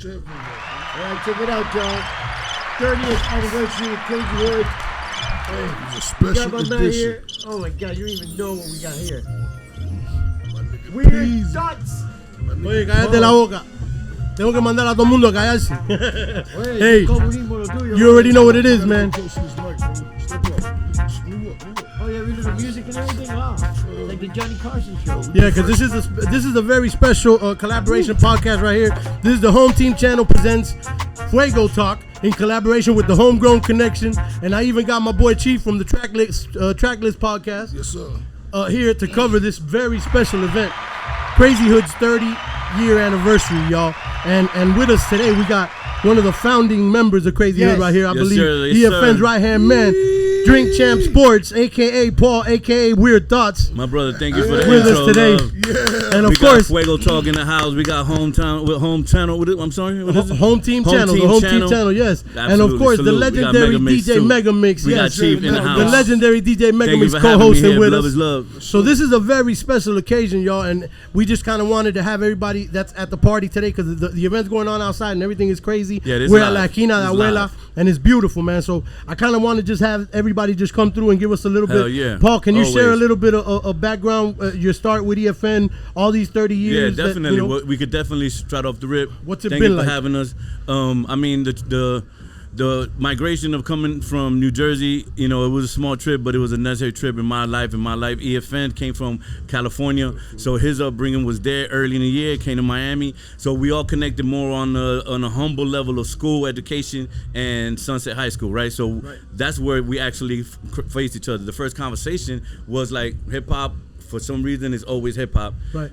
Champ. All right, check it out, y'all. 30th anniversary of Crazy Hood. Hey, it's a special edition. Here. Oh my God, you don't even know what we got here. Weird Dots. Oye, cállate la boca. Tengo que mandar a todo el mundo a callarse. Hey, you already know what it is, man. Oh yeah, we do the music and everything. Wow, like the Johnny Carson show. Yeah, because this is a very special collaboration podcast right here. This is the Home Team Channel presents Fuego Talk in collaboration with the Homegrown Connection, and I even got my boy Chief from the Tracklist podcast. Yes, sir. Here to cover this very special event, Crazy Hood's 30-year anniversary, y'all. And with us today, we got one of the founding members of Crazy Hood right here. I believe EFN's right-hand man, Drink Champ Sports, a.k.a. Paul, a.k.a. Weird Thoughts. My brother, thank you for the with intro, us today. Yeah. And of we course, got Fuego Talk in the house. We got Home Channel. I'm sorry. What is it? Home Team Channel, the Home Team Channel, yes. Absolutely. And of course, Salute. the legendary DJ Mega Mix. We got Yes, Chief in the house. the legendary DJ Mega Thank Mix you for having me co-hosting here. with Love us. is love. So this is a very special occasion, y'all, and we just kind of wanted to have everybody that's at the party today because the event's going on outside and everything is crazy. Yeah, we're at La live. Esquina de Abuela, and it's beautiful, man. So I kind of want to just have everybody just come through and give us a little Hell bit. yeah. Paul, can you share a Always. little bit of background, your start with EFN, all these 30 years? Yeah, definitely. That, you know, We could definitely start off the rip. What's it Thank been you for like? having us. I mean, the migration of coming from New Jersey, you know, it was a small trip, but it was a necessary trip in my life. EFN came from California, so his upbringing was there early in the year, came to Miami. So we all connected more on a humble level of school education and Sunset High School, right? So that's where we actually faced each other. The first conversation was like hip hop. For some reason, it's always hip hop. Right.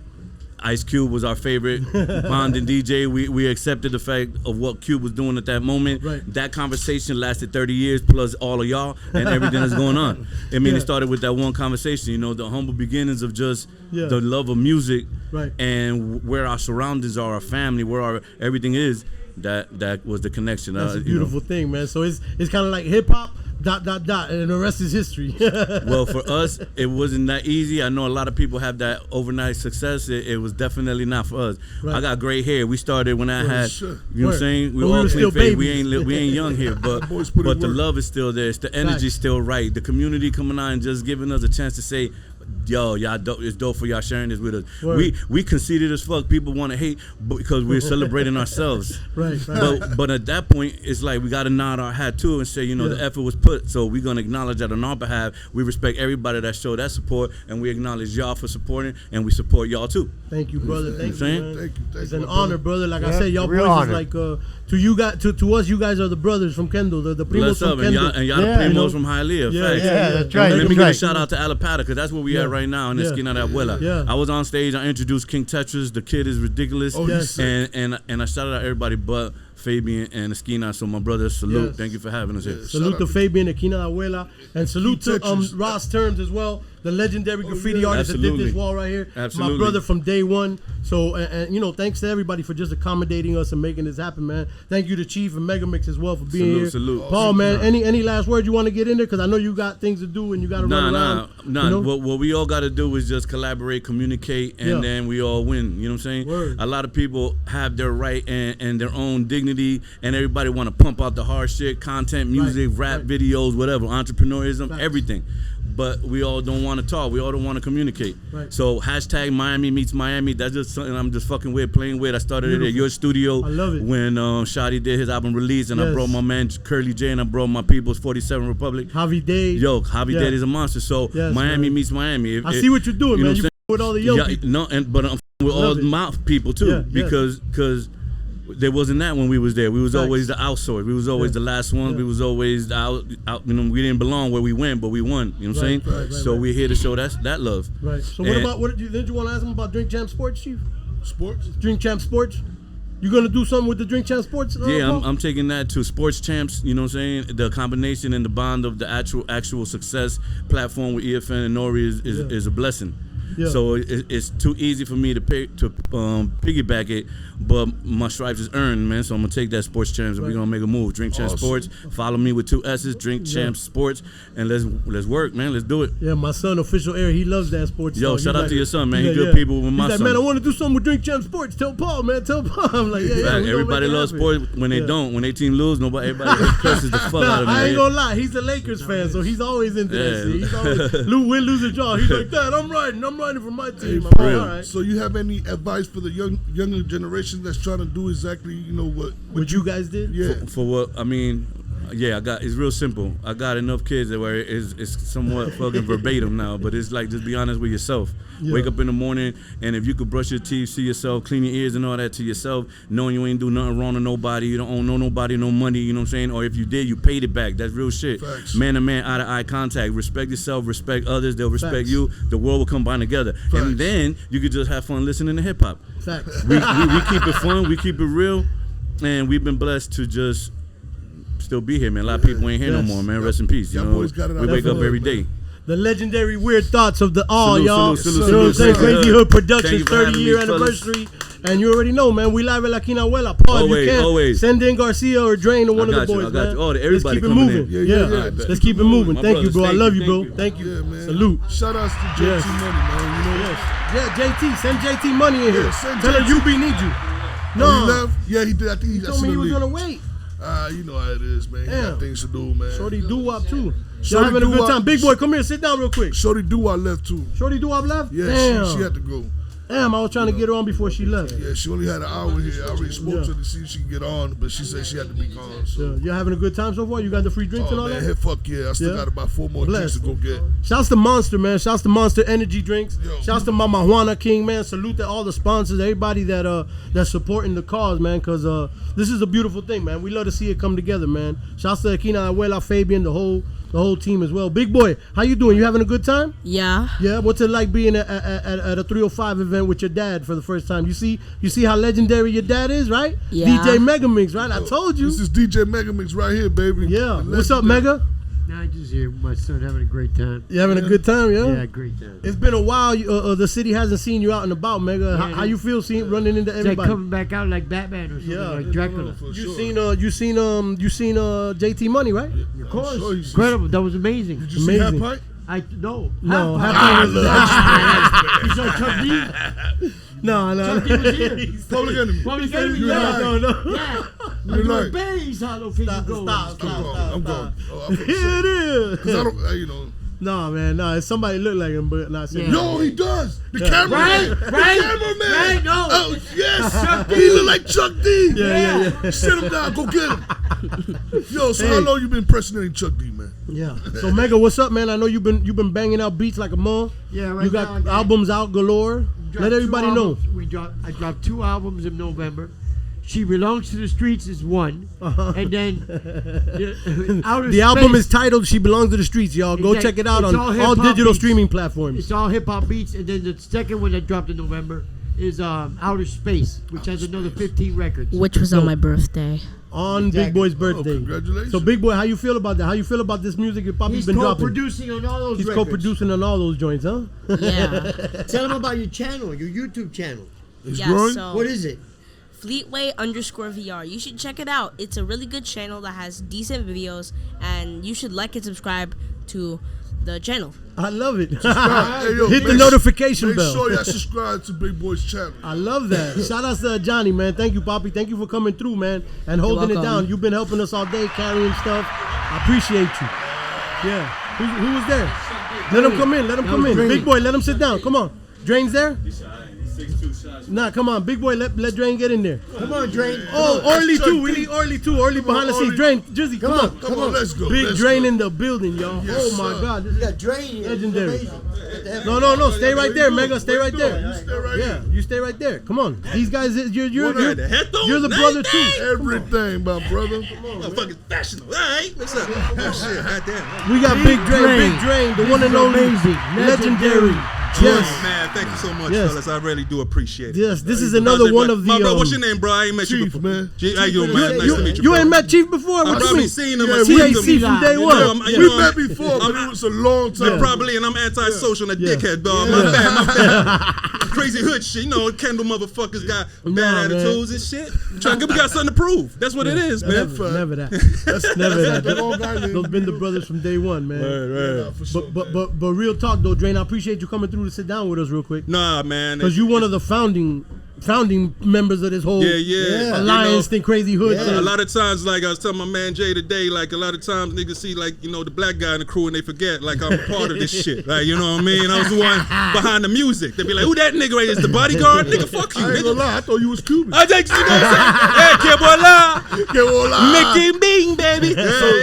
Ice Cube was our favorite bonding DJ. We accepted the fact of what Cube was doing at that moment. Right. That conversation lasted 30 years plus all of y'all and everything that's going on. I mean, it started with that one conversation, you know, the humble beginnings of just the love of music and where our surroundings are, our family, where everything is. That was the connection. That's a beautiful thing, man. So it's kind of like hip hop. ... and the rest is history. Well, for us, it wasn't that easy. I know a lot of people have that overnight success. It was definitely not for us. Right. I got gray hair. We started when I had, sure. you know what I'm saying? We But we all were clean still face. We babies. ain't young here, but Boys put in the work. love is still there. It's the energy still right. The community coming out and just giving us a chance to say, yo, y'all dope. It's dope for y'all sharing this with us. Word. We conceited as fuck. People want to hate because we're celebrating ourselves. Right. But at that point, it's like we got to nod our hat too and say, you know, the effort was put. So we're gonna acknowledge that on our behalf. We respect everybody that showed that support, and we acknowledge y'all for supporting, and we support y'all too. Thank you, brother. Thank you, man. Thank you. It's an honor, brother. Like I said, y'all real boys honor. is like to you guys, to us, you guys are the brothers from Kendall, the primos Bless up, from and Kendall. y'all the primos from Hialeah. Yeah, Facts. yeah, that's right. Let me That's give a right. shout out to Alapata because that's where we at right now in the Esquina de Abuela. Yeah. I was on stage. I introduced King Tetris. The kid is ridiculous. Oh, yes. And I shouted out everybody but Fabian and Esquina. So my brother, salute. Yes. Thank you for having us here. Salute to Fabian, Esquina de Abuela, and salute to Tetris. Ross Terms as well, the legendary graffiti artist that did Absolutely. this wall right here. Absolutely. My brother from day one. So, and you know, thanks to everybody for just accommodating us and making this happen, man. Thank you to Chief and Mega Mix as well for being here. Salute. Paul, man, any last words you want to get in there? Because I know you got things to do and you got to run around. Nah. You know? What we all got to do is just collaborate, communicate, and then we all win. You know what I'm saying? Word. A lot of people have their right and their own dignity, and everybody want to pump out the hard shit, content, music, rap videos, whatever, entrepreneurism, everything. But we all don't want to talk. We all don't want to communicate. Right. So hashtag Miami meets Miami. That's just something I'm just fucking with, playing with. I started it at your studio. I love it. When Shadi did his album release, and I Yes. brought my man Curly J, and I brought my people's 47 Republic. Javi Day. Yo, Javi Yeah. Dead is a monster. So Yes, Miami man. meets Miami. I see what you're doing, you know man. what You I'm with all the young yeah, people. no, but I'm with all Love the it. mouth people too, Yeah, because there wasn't that when we was there. We was Facts. always the outsourced. We was always the last ones. We was always the out. You know, we didn't belong where we went, but we won. You know what I'm saying? Right, so we're here to show that love. Right. So And- what did you want to ask him about Drink Champ Sports, Chief? Sports? Drink Champ Sports? You gonna do something with the Drink Champ Sports? Yeah, Paul? I'm taking that to Sports Champs. You know what I'm saying? The combination and the bond of the actual success platform with EFN and Nori is a blessing. Yeah. So it's too easy for me to piggyback it. But my stripes is earned, man. So I'm gonna take that Sports Champs and we're gonna make a move. Drink Champs Sports. Follow me with 2 S's. Drink Champs Sports, and let's work, man. Let's do it. Yeah, my son, official air. He loves that sports. Yo, talk. shout out He's to your son, man. Yeah, He good people with He's my like, son. man, I want to do something with Drink Champs Sports. Tell Paul, man. Tell Paul. I'm like, yeah. Everybody loves sports. When they don't, when they team lose, everybody curses the fuck out of me. I ain't gonna lie. He's a Lakers fan, so he's always into that shit. He's always win, lose, or draw. He's like, Dad, I'm riding for my team. I'm like, all right. So you have any advice for the younger generation that's trying to do exactly, what you guys did? Yeah. For what I mean, it's real simple. I got enough kids that where it's somewhat fucking verbatim now, but it's like just be honest with yourself. Yeah. Wake up in the morning, and if you could brush your teeth, see yourself, clean your ears and all that to yourself, knowing you ain't do nothing wrong to nobody, you don't owe nobody no money, you know what I'm saying? Or if you did, you paid it back. That's real shit. Facts. Man to man, eye to eye contact. Respect yourself, respect others, they'll respect Facts. you. The world will combine together. Facts. And then you could just have fun listening to hip hop. Facts. We keep it fun, we keep it real, and we've been blessed to just still be here, man. A lot of people ain't here no more, man. Rest in peace. You know, boys got it we wake up every day. The legendary Weird Thoughts of the Salute, y'all. salute, You know what I'm saying? salute. Crazy Hood Productions Thank you for having 30-year me, fellas. anniversary. And you already know, man. We live at La Quinahuela. Paul, if you can, Always. send in Garcia or Drain or one of the got you, boys, I got man. you. Oh, Let's everybody keep it coming moving. in. Yeah. Let's keep it moving. My Thank you, brothers, bro. I thank love you, you, bro. thank you. Thank you. Yeah, man. Salute. Shout outs to JT Yes. Money, man. Yeah, JT. Send JT money in here. send Tell her JT. UB need you. He No. left? Yeah, he did. I think He told me he was going to wait. You know how it is, man. He Damn. got things to do, man. Shorty doo-wop, too. Y'all Shorty having a good doo-wop. time. Big boy, come here. Sit down real quick. Shorty Doo-Wop left, too. Shorty doo-wop left? Yeah, Damn. she had to go. Damn, I was trying to get her on before she left. Yeah, she only had an hour here. I already spoke to her to see if she could get on, but she said she had to be gone. So. You having a good time so far? You got the free drinks and all man, that? fuck yeah. I still got about 4 more Bless. drinks to go get. Shouts to Monster, man. Shouts to Monster Energy Drinks. Yo. Shouts to Mama Juana King, man. Salute to all the sponsors, everybody that's supporting the cause, man, because this is a beautiful thing, man. We love to see it come together, man. Shouts to Aquina, Abuela, Fabian, the whole team as well. Big boy, how you doing? You having a good time? Yeah. Yeah. What's it like being at a 305 event with your dad for the first time? You see how legendary your dad is, right? Yeah. DJ Megamix, right? I told you. This is DJ Megamix right here, baby. Yeah. What's up, Mega? Nah, just here with my son having a great time. You having a good time, yeah? Yeah, great time. It's been a while. The city hasn't seen you out and about, Mega. How you feel running into It's like everybody? coming back out like Batman or something, like Dracula. You seen JT Money, right? Of course. sure you- Incredible. That was amazing. Did you see Hat Amazing. Pipe? No. No, Half-Pipe. Happy. You saw Chuck D? No. Chuck D was here. Public Enemy. Public Enemy, You're yeah. lying. No. Yeah. You're You're lying. Bays, how low can you go? Stop. I'm gone. Oh, I'm Here it is. Because I don't, No, man, no. It's somebody look like him, but not saying. Yeah. No, he does. The cameraman. Right? The cameraman. Right? No. Oh, yes. He look like Chuck D. Yeah. Sit him down. Go get him. Yo, so how long you been impersonating Chuck D, man? Yeah. So Mega, what's up, man? I know you've been banging out beats like a mom. Yeah, right You now I got got- albums out galore. Dropped Let 2 everybody know. albums. I dropped 2 albums in November. She Belongs to the Streets is one. And then Outer The album Space, is titled "She Belongs to the Streets." Y'all go Exact- check it out it's on all all hip-hop digital beats. streaming platforms. It's all hip hop beats. And then the second one that dropped in November is Outer Space, which has another 15 records. Which was on my birthday. On Big Exactly. Boy's birthday. Congratulations. So Big Boy, how you feel about that? How you feel about this music that Poppy's He's been dropping? co-producing on all those He's records. co-producing on all those joints, huh? Yeah. Tell him about your channel, your YouTube channel. It's Yeah, growing? so What is it? Fleetway_VR. You should check it out. It's a really good channel that has decent videos, and you should like and subscribe to the channel. I love it. Hey, yo, Hit the make- notification Make bell. sure y'all subscribe to Big Boy's channel. I love that. Shout out to Johnny, man. Thank you, Poppy. Thank you for coming through, man, and holding it welcome. down. You've been helping us all day, carrying stuff. I appreciate you. Yeah. Who was there? Let him come in. Let him come in. Big Boy, let him sit down. Come on. Drain's there? Nah, come on. Big Boy, let Drain get in there. Come on, Drain. Oh, Orly too. We need Orly too. Orly behind the scenes. Drain, Drizzy, come on. Come on, let's go. Big let's Drain go. in the building, y'all. Yes, Oh my sir. God. This You is got Drain here. legendary. Amazing. What the heck? No. Stay right there, Mega. Stay Where right you going? there. You stay right Yeah, here. you stay right there. Come on. These guys, you're What the up? you're the brother too. Everything, my brother. Motherfucking fashionable. All right, what's up? Oh, shit, goddamn. We got Big Drain, the one and only Amazing. legendary Yes. Man, thank you so much, Yes. fellas. I really do appreciate it. Yes, this is another one of the. My bro, what's your name, bro? I ain't met you Chief, before. man. How you doing, man? Nice to meet you, You bro. ain't met Chief before? I What do you probably mean? seen him. Yeah, I seen TAC him. from day You one. know, We met before, but it was a long time. Probably, and I'm antisocial and a dickhead, dog. My bad. Crazy hood shit. You know, Kendall motherfuckers got bad attitudes and shit. We got something to prove. That's what it is, man. Never that. That's never that. Those been the brothers from day one, man. Yeah, for sure, But real talk though, Drain, I appreciate you coming through to sit down with us real quick. Nah, man. Because you one of the founding members of this whole alliance thing, Crazy Hood. A lot of times, like I was telling my man Jay today, like a lot of times niggas see like, you know, the black guy in the crew and they forget like I'm a part of this shit. Like, you know what I mean? I was the one behind the music. They be like, who that nigga right is the bodyguard? Nigga, fuck you, I ain't nigga. gonna lie, I thought you was Cuban. I think you know what I'm saying? Hey, que voila. Mickey Bing, baby.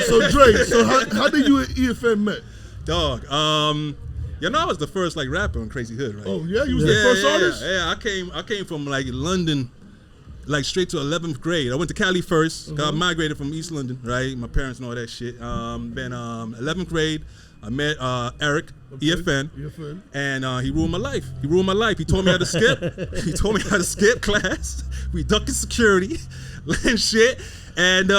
So Dre, so how did you and EFN met? Dog, you know I was the first like rapper on Crazy Hood, right? Oh yeah, you was the first artist? Yeah, I came from like London, like straight to 11th grade. I went to Cali first, got migrated from East London, right? My parents know all that shit. Then 11th grade, I met Eric, EFN, and he ruined my life. He ruined my life. He taught me how to skip. He taught me how to skip class. We ducked security and shit. And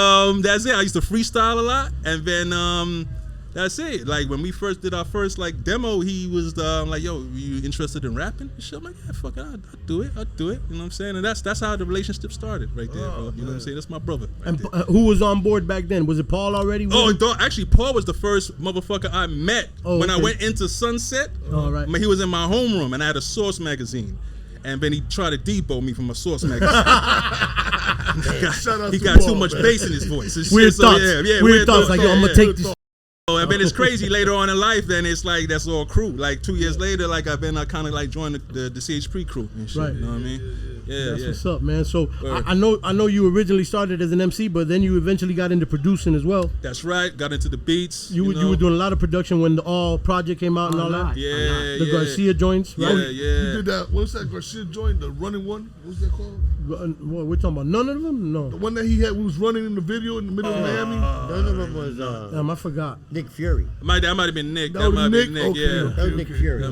that's it. I used to freestyle a lot. And then that's it. Like when we first did our first like demo, he was like, "Yo, you interested in rapping?" And shit. I'm like, "Yeah, fuck it, I'll do it. I'll do it." You know what I'm saying? And that's how the relationship started right there, bro. You know what I'm saying? That's my brother. Right And there. who was on board back then? Was it Paul already? Oh, dog, actually, Paul was the first motherfucker I met when I went into Sunset. All right. He was in my homeroom, and I had a Source magazine. And then he tried to depot me from a Source magazine. he got too much bass in his voice. And Weird shit, thoughts. So, yeah, weird thoughts. Like, yo, I'm gonna take this. I mean, it's crazy later on in life. Then it's like that's all crew. Like 2 years later, like I kind of like joined the CHP crew and shit. Right. You know what I mean? Yeah, That's what's up, man. So I know you originally started as an MC, but then you eventually got into producing as well. That's right. Got into the beats. You were doing a lot of production when the All project came out and all that. Yeah, The Garcia joints, right? Yeah. You did that. What was that Garcia joint? The running one? What was that called? What we're talking about? None of them? No. The one that he was running in the video in the middle of Miami. None of them was I forgot. Nick Fury. That might have been Nick. That That was might have been Nick? Nick. Okay, Yeah. That was Nick Fury.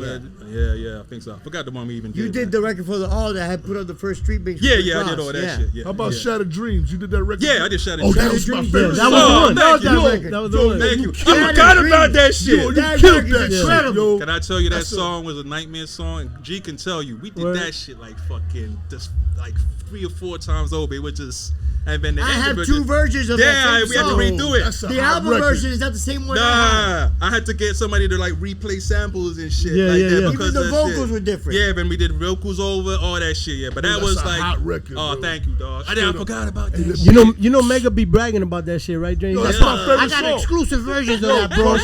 Yeah, I think so. I forgot the one we even did. You did the record for the All that had put on the first Street Mix. Yeah, I did all that shit. Yeah. How about Shattered Dreams? You did that record? Yeah, I did Shattered Oh, Dreams. that was my Dreams, favorite That was song. the one. Thank you. That was the one. Thank you. I Shattered forgot about that Dreams. shit. You That killed record that is shit, incredible. yo. Can I tell you that That's song was a nightmare song? And G can tell you. We did Word. that shit like fucking just like 3 or 4 times over. It was just, and then the I end have of it 2 just- versions of that Yeah, same we had to song. redo it. That's a The hot album record. version is not the same one I have. Nah, I had to get somebody to like replay samples and shit Yeah, like yeah, that yeah. because Even the of that vocals shit. were different. Yeah, when we did vocals over, all that shit. Yeah, but that That's was a like hot record, Oh, bro. thank you, dog. I forgot about that. You know, Mega be bragging about that shit, right, James? Yo, that's my favorite I got song. exclusive versions of that, bro.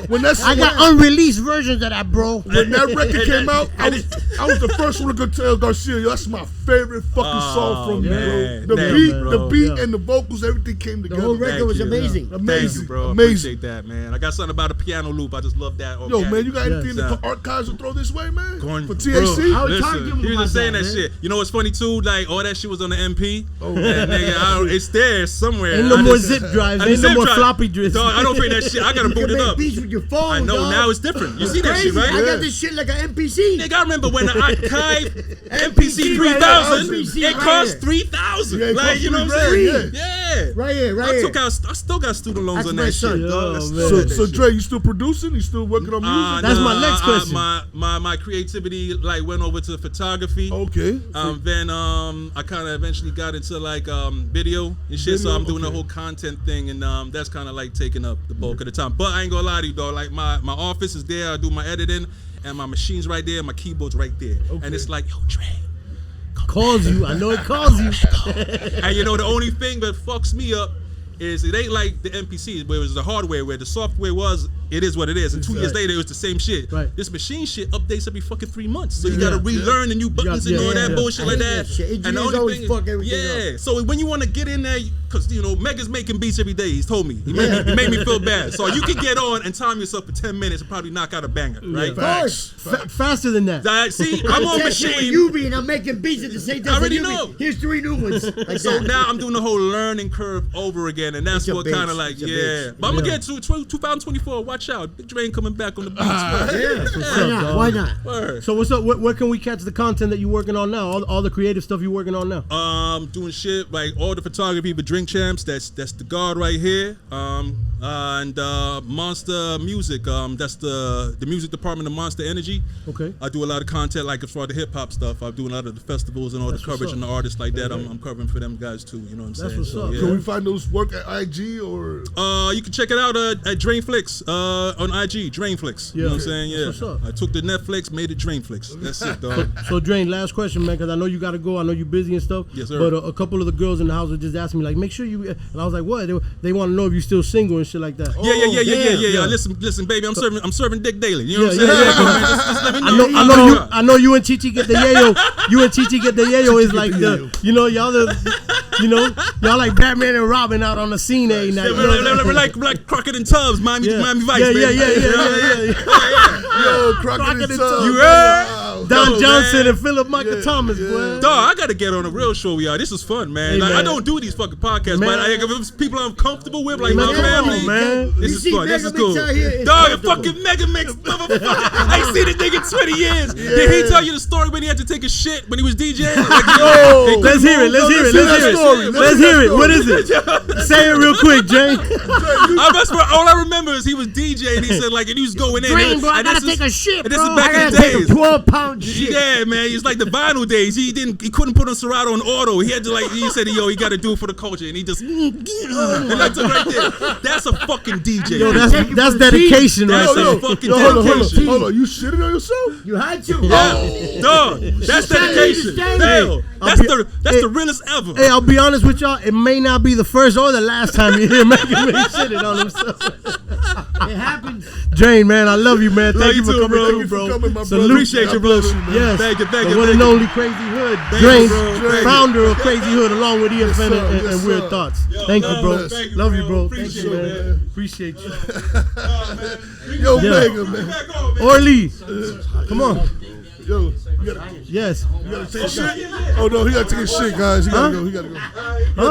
When that I got unreleased versions of that, bro. when that record came out, I was the first one to go tell Garcia, yo, that's my favorite fucking song from you, man. bro. Thank The you, beat, bro. the beat Yeah. and the vocals, everything came The together. whole record was you. amazing. Thank Amazing, you, bro. I amazing. appreciate that, man. I got something about a piano loop. I just love that. Yo, man, you got anything in Yeah. the archives to throw this way, man? Going For bro, THC? I was talking to listen, him he was about just saying that, that man. shit. You know what's funny too? Like all that shit was on the MP. Oh. And nigga, it's there somewhere. Ain't no I more just- zip drives. I Ain't just no zip more drive. floppy disks. Dog, I don't bring that shit. I gotta You boot can it make up. beats with your phone, I know dog. now it's different. You see that Crazy. shit, right? I got this shit like an MPC. Nigga, I remember when the archive MPC 3000, MPC it right cost here. 3,000. Yeah, it Like cost you know what I'm $3,000, saying? Yeah. Right here, right I here. took out. I still got student loans That's on my that son. shit, dog. I Yo, still man. got that So shit. Dre, you still producing? You still working on music? That's my next question. My creativity like went over to photography. Okay. Then I kind of eventually got into like video and shit. So Video, I'm doing the okay. whole content thing, and that's kind of like taking up the bulk of the time. But I ain't gonna lie to you, though. Like my office is there. I do my editing, and my machine's right there. My keyboard's right there, and it's like, yo, Dre. Calls you. I know it calls you. And you know the only thing that fucks me up is it ain't like the NPCs where it was the hardware, where the software was, it is what it is. And 2 years later, it was the same shit. Right. This machine shit updates every fucking 3 months. So you gotta relearn the new buttons and all that bullshit I like hate that. that shit. And the Engineers only always thing fuck everything yeah. So when you wanna get in there, cause you know, Mega's making beats every day, he's told me. He made me feel bad. So you can get on and time yourself for 10 minutes and probably knock out a banger, right? Facts. Faster than that. See, I'm on machine. You be and I'm making beats at the same time. I already You be, know. Here's 3 new ones. Like So that. now I'm doing the whole learning curve over again, and that's It's a what bitch. kind of like, It's a yeah. bitch. But I'm gonna get to 2024. Watch watch out. Big Drain coming back on the beats. Why not? Word. So what's up? Where can we catch the content that you're working on now? All the creative stuff you're working on now? Doing shit like all the photography for Drink Champs. That's the guard right here. And Monster Music. That's the music department of Monster Energy. Okay. I do a lot of content like as far as the hip hop stuff. I do a lot of the festivals and all the coverage and the artists like that. I'm covering for them guys too. You know what I'm saying? What's up. Yeah. Can we find those work at IG or? You can check it out at Drainflix on IG. Drainflix. You know what I'm saying? Yeah. That's what's up. I took the Netflix, made it Drainflix. That's it, dog. So Drain, last question, man, because I know you got to go. I know you're busy and stuff. Yes, sir. But a couple of the girls in the house were just asking me, like, make sure you. And I was like, what? They want to know if you're still single and shit like that. Yeah. Listen, baby. I'm serving dick daily. You know what I'm saying? Just let me know. I know you and Chichi get the yayo. You and Chichi get the yayo is like the, y'all like Batman and Robin out on the scene every night. We're like Crockett and Tubbs, Miami Vice, baby. Yeah. Yo, Crockett and Tubbs. You heard? Don Johnson and Philip Michael Thomas, boy. Dog, I gotta get on a real show, y'all. This is fun, man. Hey, Like, man. I don't do these fucking podcasts, Man. but if it's people I'm comfortable with, like Man, my come on, family, man. this You is see fun. This is Mega Mix cool. out here, it's Dog, a comfortable. fucking Mega Mix, motherfucker. I ain't seen this nigga in 20 years. Did he tell you the story when he had to take a shit when he was DJing? Like, Yo, Let's hear it. Let's hear it. Let's hear it. What is it? Say it real quick, Jay. All I remember is he was DJ and he said like, and he was going in. Drain, bro, I and gotta this take a shit, and this bro. is back I in gotta the take a days. 12-pound shit. Yeah, man, it's like the vinyl days. He couldn't put on Serato on auto. He had to he said, yo, he got to do it for the culture, and he just and that's it right there. That's a fucking DJ. Yo, that's dedication right That's there. a fucking hold dedication. on. You shitted on yourself? You had to. Yeah, dog, that's dedication. Hell, that's the realest ever. Hey, I'll be honest with y'all. It may not be the first or the last time you hear Megan shitting on himself. It happens. Drain, man, I love you, man. Love Thank you you for too, coming bro. through, Thank you for bro. coming, my Salute. brother. Appreciate you, bro. Yes, Thank you. the one and only Crazy Hood. you, Drain, bro. founder of Crazy Hood, along with EFN sir. and Yes, Weird sir. Thoughts. Thank you, bro. Thank you, Love bro. you, bro. Appreciate Thank you, it, man. Appreciate you. Yo, Yeah. Mega, man. Orly, come on. Yo, you gotta Yes. take a shit. Oh no, he gotta take a shit, guys. He gotta go. He gotta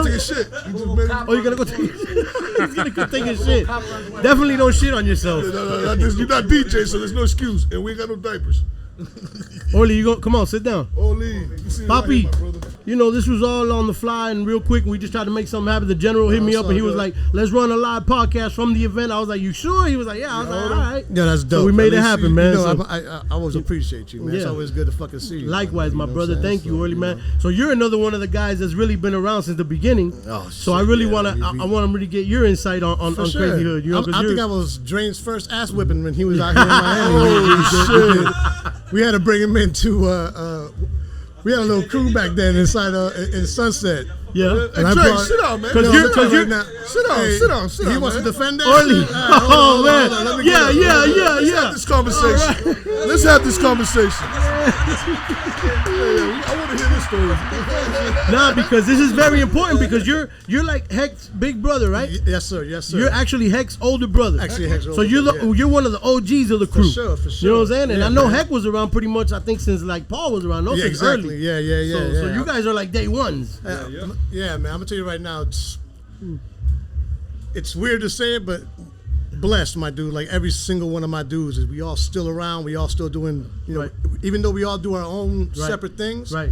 take a shit. You just made Oh, you're gonna go take He's gonna go take his shit. Definitely don't shit on yourself. No, you're not DJ, so there's no excuse, and we ain't got no diapers. Orly, you go. Come on, sit down. Oli, you see it right Papi, here, my brother. you know, this was all on the fly and real quick. We just tried to make something happen. The general hit me up and he was like, let's run a live podcast from the event. I was like, you sure? He was like, yeah. I was like, all right. Yeah, that's dope. So we made At it least happen, man. You know, So- I always appreciate you, man. It's Yeah. always good to fucking see you. Likewise, my You know brother. what I'm Thank saying? you, Orly, man. So you're another one of the guys that's really been around since the beginning. Oh, So I shit, really yeah, want to, I want to really get your insight on For Crazy sure. Hood. You know, 'cause I you're- think I was Drain's first ass whipping when he was out here in Miami. We had to bring him into. We had a little crew back then inside in Sunset. yeah. Hey, And I Trey, brought- sit down, man. Cause No, you're- sit cause down you're- right now. Sit down, Hey, sit down, sit down. He wants man. to defend that. Orly. shit? Oh, man. Let me Yeah, get it. Let's have this conversation. Let's have this conversation. I want to hear this story. Nah, because this is very important because you're like Heck's big brother, right? Yes, sir. Yes, sir. You're actually Heck's older brother. Actually Heck's So older you're brother, yeah. you're one of the OGs of the crew. sure, for You know what I'm sure. saying? And Yeah, I know man. Heck was around pretty much. I think since like Paul was around. No, Yeah, since exactly. early. Yeah, yeah, yeah. So you guys are like day ones. Yeah, man. I'm gonna tell you right now, it's weird to say it, but blessed, my dude. Like every single one of my dudes is we all still around. We all still doing, you know, Right. even though we all do our own Right. separate things. Right.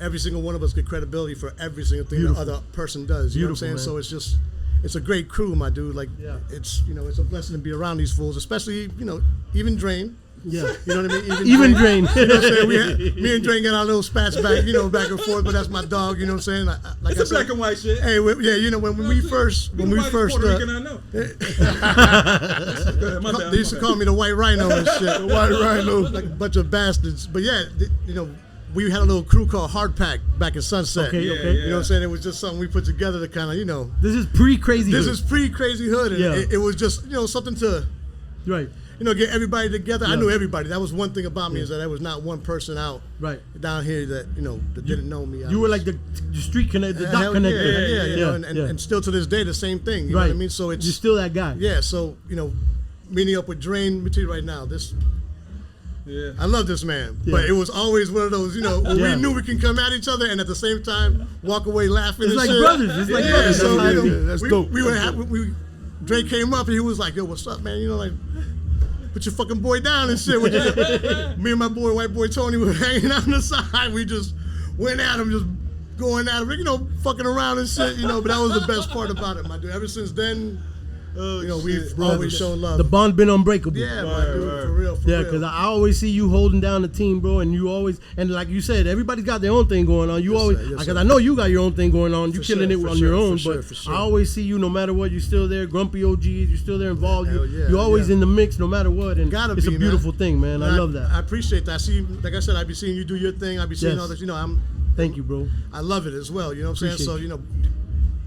Every single one of us get credibility for every single thing Beautiful. the other person does. You know what I'm Beautiful, saying? man. So it's a great crew, my dude. Like Yeah. it's it's a blessing to be around these fools, especially even Drain. Yeah. You know what I mean? Even Drain. You know what I'm saying? Me and Drain got our little spats back, back and forth. But that's my dog. You know what I'm saying? Like It's a black and white shit. Hey, when we first Puerto Rican, I know. My bad, they used to call me the White Rhino and shit. The White Rhino. Like a bunch of bastards. But yeah, we had a little crew called Hard Pack back in Sunset. Okay, Yeah, okay. yeah. You know what I'm saying? It was just something we put together to kind of, This is pre-Crazy this Hood. is pre-Crazy Hood. And Yeah. it was just, something to, Right. get everybody together. I Yeah. knew everybody. That was one thing about me is that there was not one person out Right. down here that, that didn't know me. You were like the street connect, the dot Hell connector. yeah, and still to this day, the same thing. You know Right. what I mean? So it's, You're still that guy. yeah, so, meeting up with Drain, let me tell you right now, Yeah. I love this man, Yeah. but it was always one of those, where Yeah. we knew we can come at each other and at the same time walk away laughing. It's and like shit. brothers. It's like Yeah, brothers. so, That's how it is. That's we, dope. We Dre came up and he was like, yo, what's up, man? You know, like, put your fucking boy down and shit. Me and my boy, white boy Tony, were hanging out on the side. We just went at him, just going at him, you know, fucking around and shit, you know. But that was the best part about it, my dude. Ever since then, you know, we've always shown love. The bond been unbreakable. Yeah, my dude, for real, for yeah, real. because I always see you holding down the team, bro, and you always, and like you said, everybody's got their own thing going on. You always, because I know you got your own thing going on. You killing it on your own, but I always see you, no matter what, you're still there. Grumpy OGs, you're still there involved. You're always in the mix, no matter what, and it's a beautiful thing, man. I love that. I appreciate that. I see, like I said, I be seeing you do your thing. I be seeing all this. You know, Thank you, bro. I love it as well. You know what I'm saying? So, you know,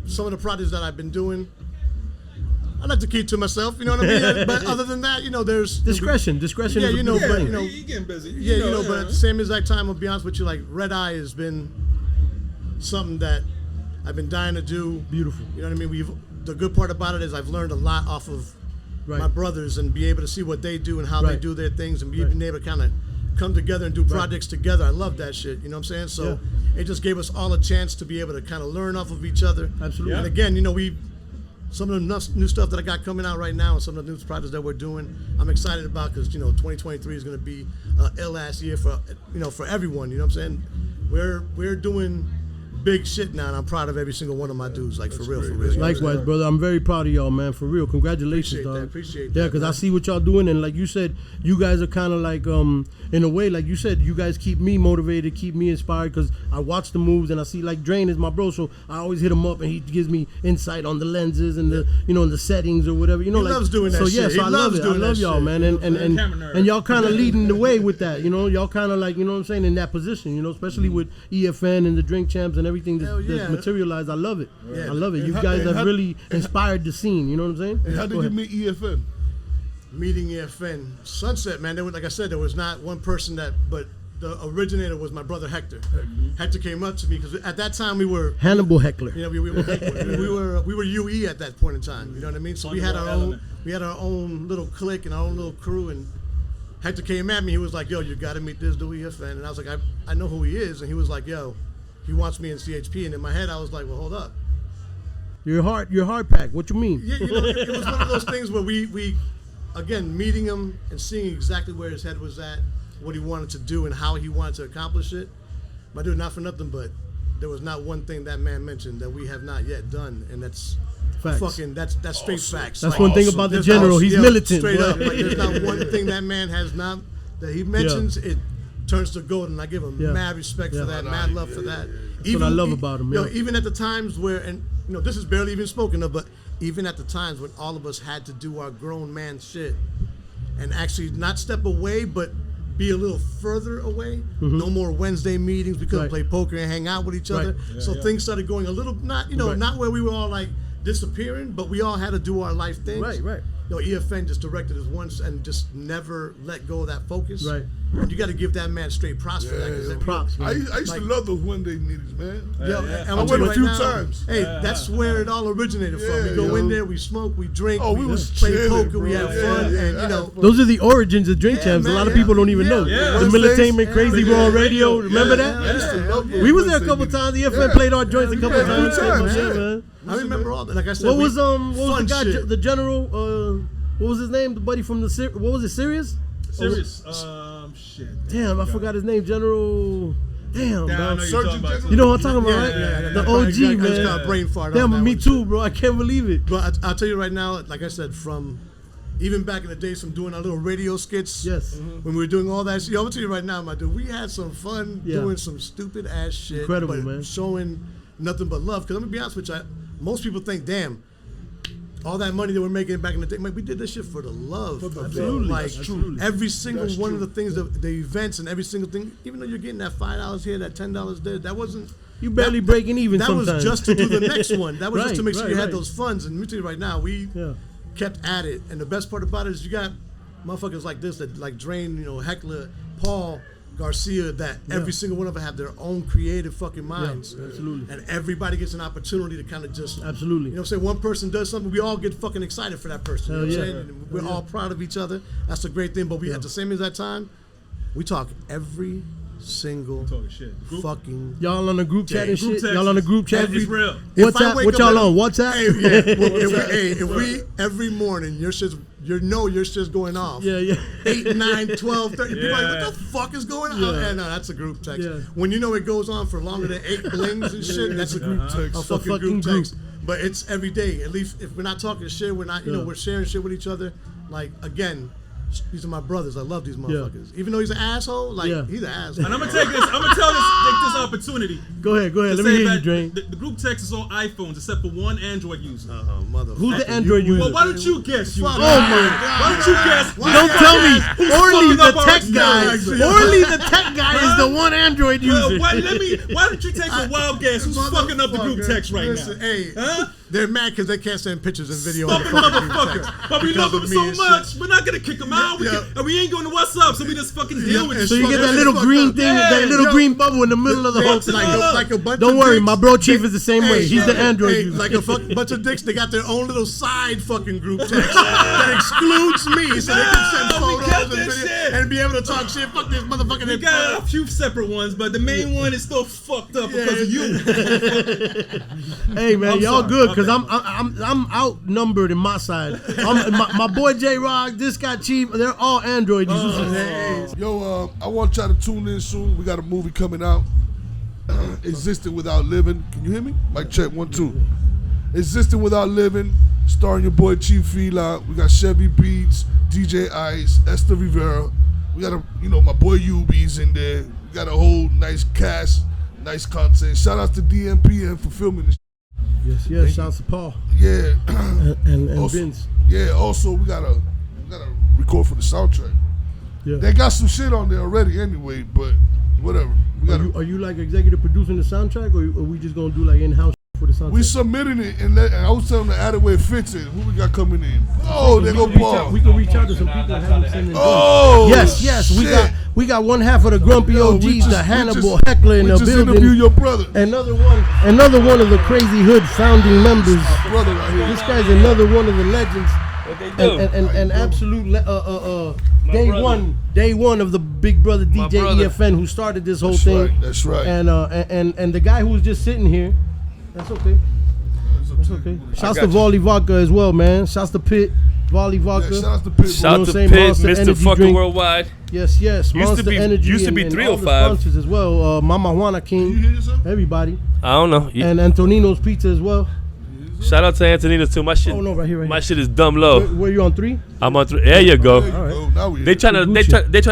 some of the projects that I've been doing, I like to keep to myself, you know what I mean? But other than that, you know, there's discretion. Yeah, you know, but you know, you getting busy. Yeah, you know, but at the same exact time, I'll be honest with you, like Red Eye has been something that I've been dying to do. Beautiful. You know what I mean? The good part about it is I've learned a lot off of my brothers and be able to see what they do and how they do their things and being able to kind of come together and do projects together. I love that shit. You know what I'm saying? So it just gave us all a chance to be able to kind of learn off of each other. Absolutely. And again, you know, some of the new stuff that I got coming out right now and some of the new projects that we're doing, I'm excited about because, you know, 2023 is going to be an ill-ass year for, you know, for everyone. You know what I'm saying? We're doing big shit now, and I'm proud of every single one of my dudes. Like, for real, for real. Likewise, brother. I'm very proud of y'all, man. For real. Congratulations, dog. Appreciate that. Yeah, because I see what y'all doing, and like you said, you guys are kind of like, in a way, like you said, you guys keep me motivated, keep me inspired, because I watch the moves, and I see, like, Drain is my bro, so I always hit him up, and he gives me insight on the lenses and the, you know, and the settings or whatever. You know, he like, loves doing that so, shit. Yeah, so I love it. I love y'all, man, and y'all kind of leading the way with that. You know, y'all kind of like, you know what I'm saying, in that position. You know, especially with EFN and the Drink Champs and everything that's materialized. I love it. I love it. You guys have really inspired the scene. You know what I'm saying? And how did you meet EFN? Meeting EFN, Sunset, man. There was, like I said, there was not one person but the originator was my brother Hector. Hector came up to me because at that time we were Hannibal Heckler. You know, we were UE at that point in time. You know what I mean? So we had our own little clique and our own little crew. And Hector came at me. He was like, "Yo, you got to meet this dude EFN." And I was like, "I know who he is." And he was like, "Yo, he wants me in CHP." And in my head, I was like, "Well, hold up. Your hard pack. What you mean?" Yeah, you know, it was one of those things where we again, meeting him and seeing exactly where his head was at, what he wanted to do, and how he wanted to accomplish it. My dude, not for nothing, but there was not one thing that man mentioned that we have not yet done, and that's facts. That's straight facts. That's like, one thing about the general. He's militant. Straight up, like, there's not one thing that man has not that he mentions. It turns to gold, and I give him mad respect for that, mad love for that. That's what I love about him. You know, even at the times where, and you know, this is barely even spoken of, but even at the times when all of us had to do our grown man shit and actually not step away, but be a little further away. No more Wednesday meetings. We couldn't play poker and hang out with each other. So things started going a little, not where we were all like disappearing, but we all had to do our life things. Right. You know, EFN just directed us once and just never let go of that focus. Right. And you got to give that man straight props for that. Props. I used to love those Wednesday meetings, man. And I went a few times. Hey, that's where it all originated from. We go in there, we smoke, we drink, we was play chilling, poker, we have fun, and you know. Those are the origins of Drink Champs. man, a lot of people don't even know. The Militainment, Crazy Raw Radio. Remember that? I used to love those We was there a Wednesday couple meetings. times. The EFN played our joints a couple Yeah, a few times. times, Yeah, yeah. man. I remember all that. Like I said, What was fun the guy, shit. the general? What was his name? The buddy from the what was it? Sirius? Serious. Shit. Damn, I forgot his name. General. Damn, Yeah, I bro. know you're talking about. You know what I'm talking about, right? Yeah. The I OG, just got man. a brain fart. Damn, on that me one. too, bro. I can't believe it. But I'll tell you right now, like I said, from even back in the days from doing our little radio skits. Yes. When we were doing all that shit. I'm gonna tell you right now, my dude, we had some fun doing some stupid ass shit. Incredible, but man. Showing nothing but love. Because I'm gonna be honest with you, most people think, damn, all that money that we're making back in the day, man, we did this shit for the love. Absolutely. Like Absolutely. every single one of the things, the events and every single thing, even though you're getting that $5 here, that $10 there, that wasn't. You barely breaking even That sometimes. was just to do the next one. That was just to make sure you had right. those funds. And let me tell you right now, we kept at it. And the best part about it is you got motherfuckers like this that like Drain, you know, Heckler, Paul, Garcia, that every single one of them have their own creative fucking minds. Yeah, absolutely. And everybody gets an opportunity to kind of just Absolutely. You know what I'm saying? One person does something, we all get fucking excited for that person. You know what I'm saying? And we're all proud of each other. That's a great thing. But we at the same as that time, we talk every single fucking. Y'all on the group chat and Group shit. text Y'all on the group chat. It's real. If I wake What up y'all at- on? WhatsApp? If we every morning your shit's going off. Yeah. 8, 9, 12, 30. People like, what the fuck is going on? Yeah. No, that's a group text. Yeah. When you know it goes on for longer than 8 blings and shit, that's a group text. A fucking group text. But it's every day. At least if we're not talking shit, we're not, we're sharing shit with each other. Like, again, these are my brothers. I love these motherfuckers. Even though he's an asshole, like, he's an asshole. And I'm gonna take this opportunity. Go ahead. to Let me say hear that you, Drain. The group text is on iPhones except for one Android user. Motherfucker. Who's the Android user? Well, why don't you guess? Fuck. Oh my Why don't you guess? Don't tell me. Orly, fucking the up our tech guy. experience? Orly, the tech guy, is the one Android user. Why don't you take a wild guess? Who's fucking up the group text right Listen, now? Hey, Huh? they're mad because they can't send pictures and video on the Fucking fucking group motherfucker. text. But we Because love of them me so and shit. much. We're not gonna kick them out. And we ain't going to what's up, so we just fucking deal with it. So you get that little Fucked green up. thing, Yeah, that little yo. green bubble in the middle of the whole thing. Like a bunch Don't of worry, dicks. my bro Chief is the same way. He's the Android user. Like a bunch of dicks, they got their own little side fucking group text that excludes me, so they can send No, we photos got and that videos shit. and be able to talk shit. Fuck this motherfucker. We got a few separate ones, but the main one is still fucked up because of you. Hey man, I'm y'all sorry. good because My I'm outnumbered in my side. My boy J Rock, this guy Chief, they're all Android users. Yo, I want y'all to tune in soon. We got a movie coming out. Existing Without Living. Can you hear me? Mic check, 1, 2. Existing Without Living, starring your boy Chief Fila. We got Chevy Beats, DJ Ice, Esther Rivera. We got my boy Ubi's in there. We got a whole nice cast, nice content. Shout out to DMP for filming this. Yes. Shouts to Paul. Yeah. And also, Vince. Yeah. Also, we gotta record for the soundtrack. Yeah. They got some shit on there already anyway, but whatever. Are you like executive producing the soundtrack, or are we just gonna do like in-house for the soundtrack? We submitting it, and I was telling them to add it where it fits in. Who we got coming in? Oh, there go Paul. We can reach out to some people and have them send in. Oh, yes. shit. We got one half of the Grumpy OGs, the Hannibal Heckler in the just building. interview your brother. Another one of the Crazy Hood founding members. Brother right here. This guy's another one of the legends. do? And absolute day one of the Big Brother DJ EFN who started this whole thing. Right, that's right. And the guy who was just sitting here, that's okay. That's okay. Shouts to Volley Vodka as well, man. Shouts to Pit, Volley Vodka. Yeah, shout out to Pit. Shout out to saying? Pit, Monster Mr. Energy Fucking drink. Worldwide. Yes. Monster Energy. Used to be and 305. all the sponsors as well. Mama Juana King. You hear yourself? Everybody. I don't know. And Antonino's Pizza as well. Shout out to Antonina's too. My shit. Oh no, right here. My shit is dumb low. Where you on 3? I'm on 3. There you go. There you go. Now we They trying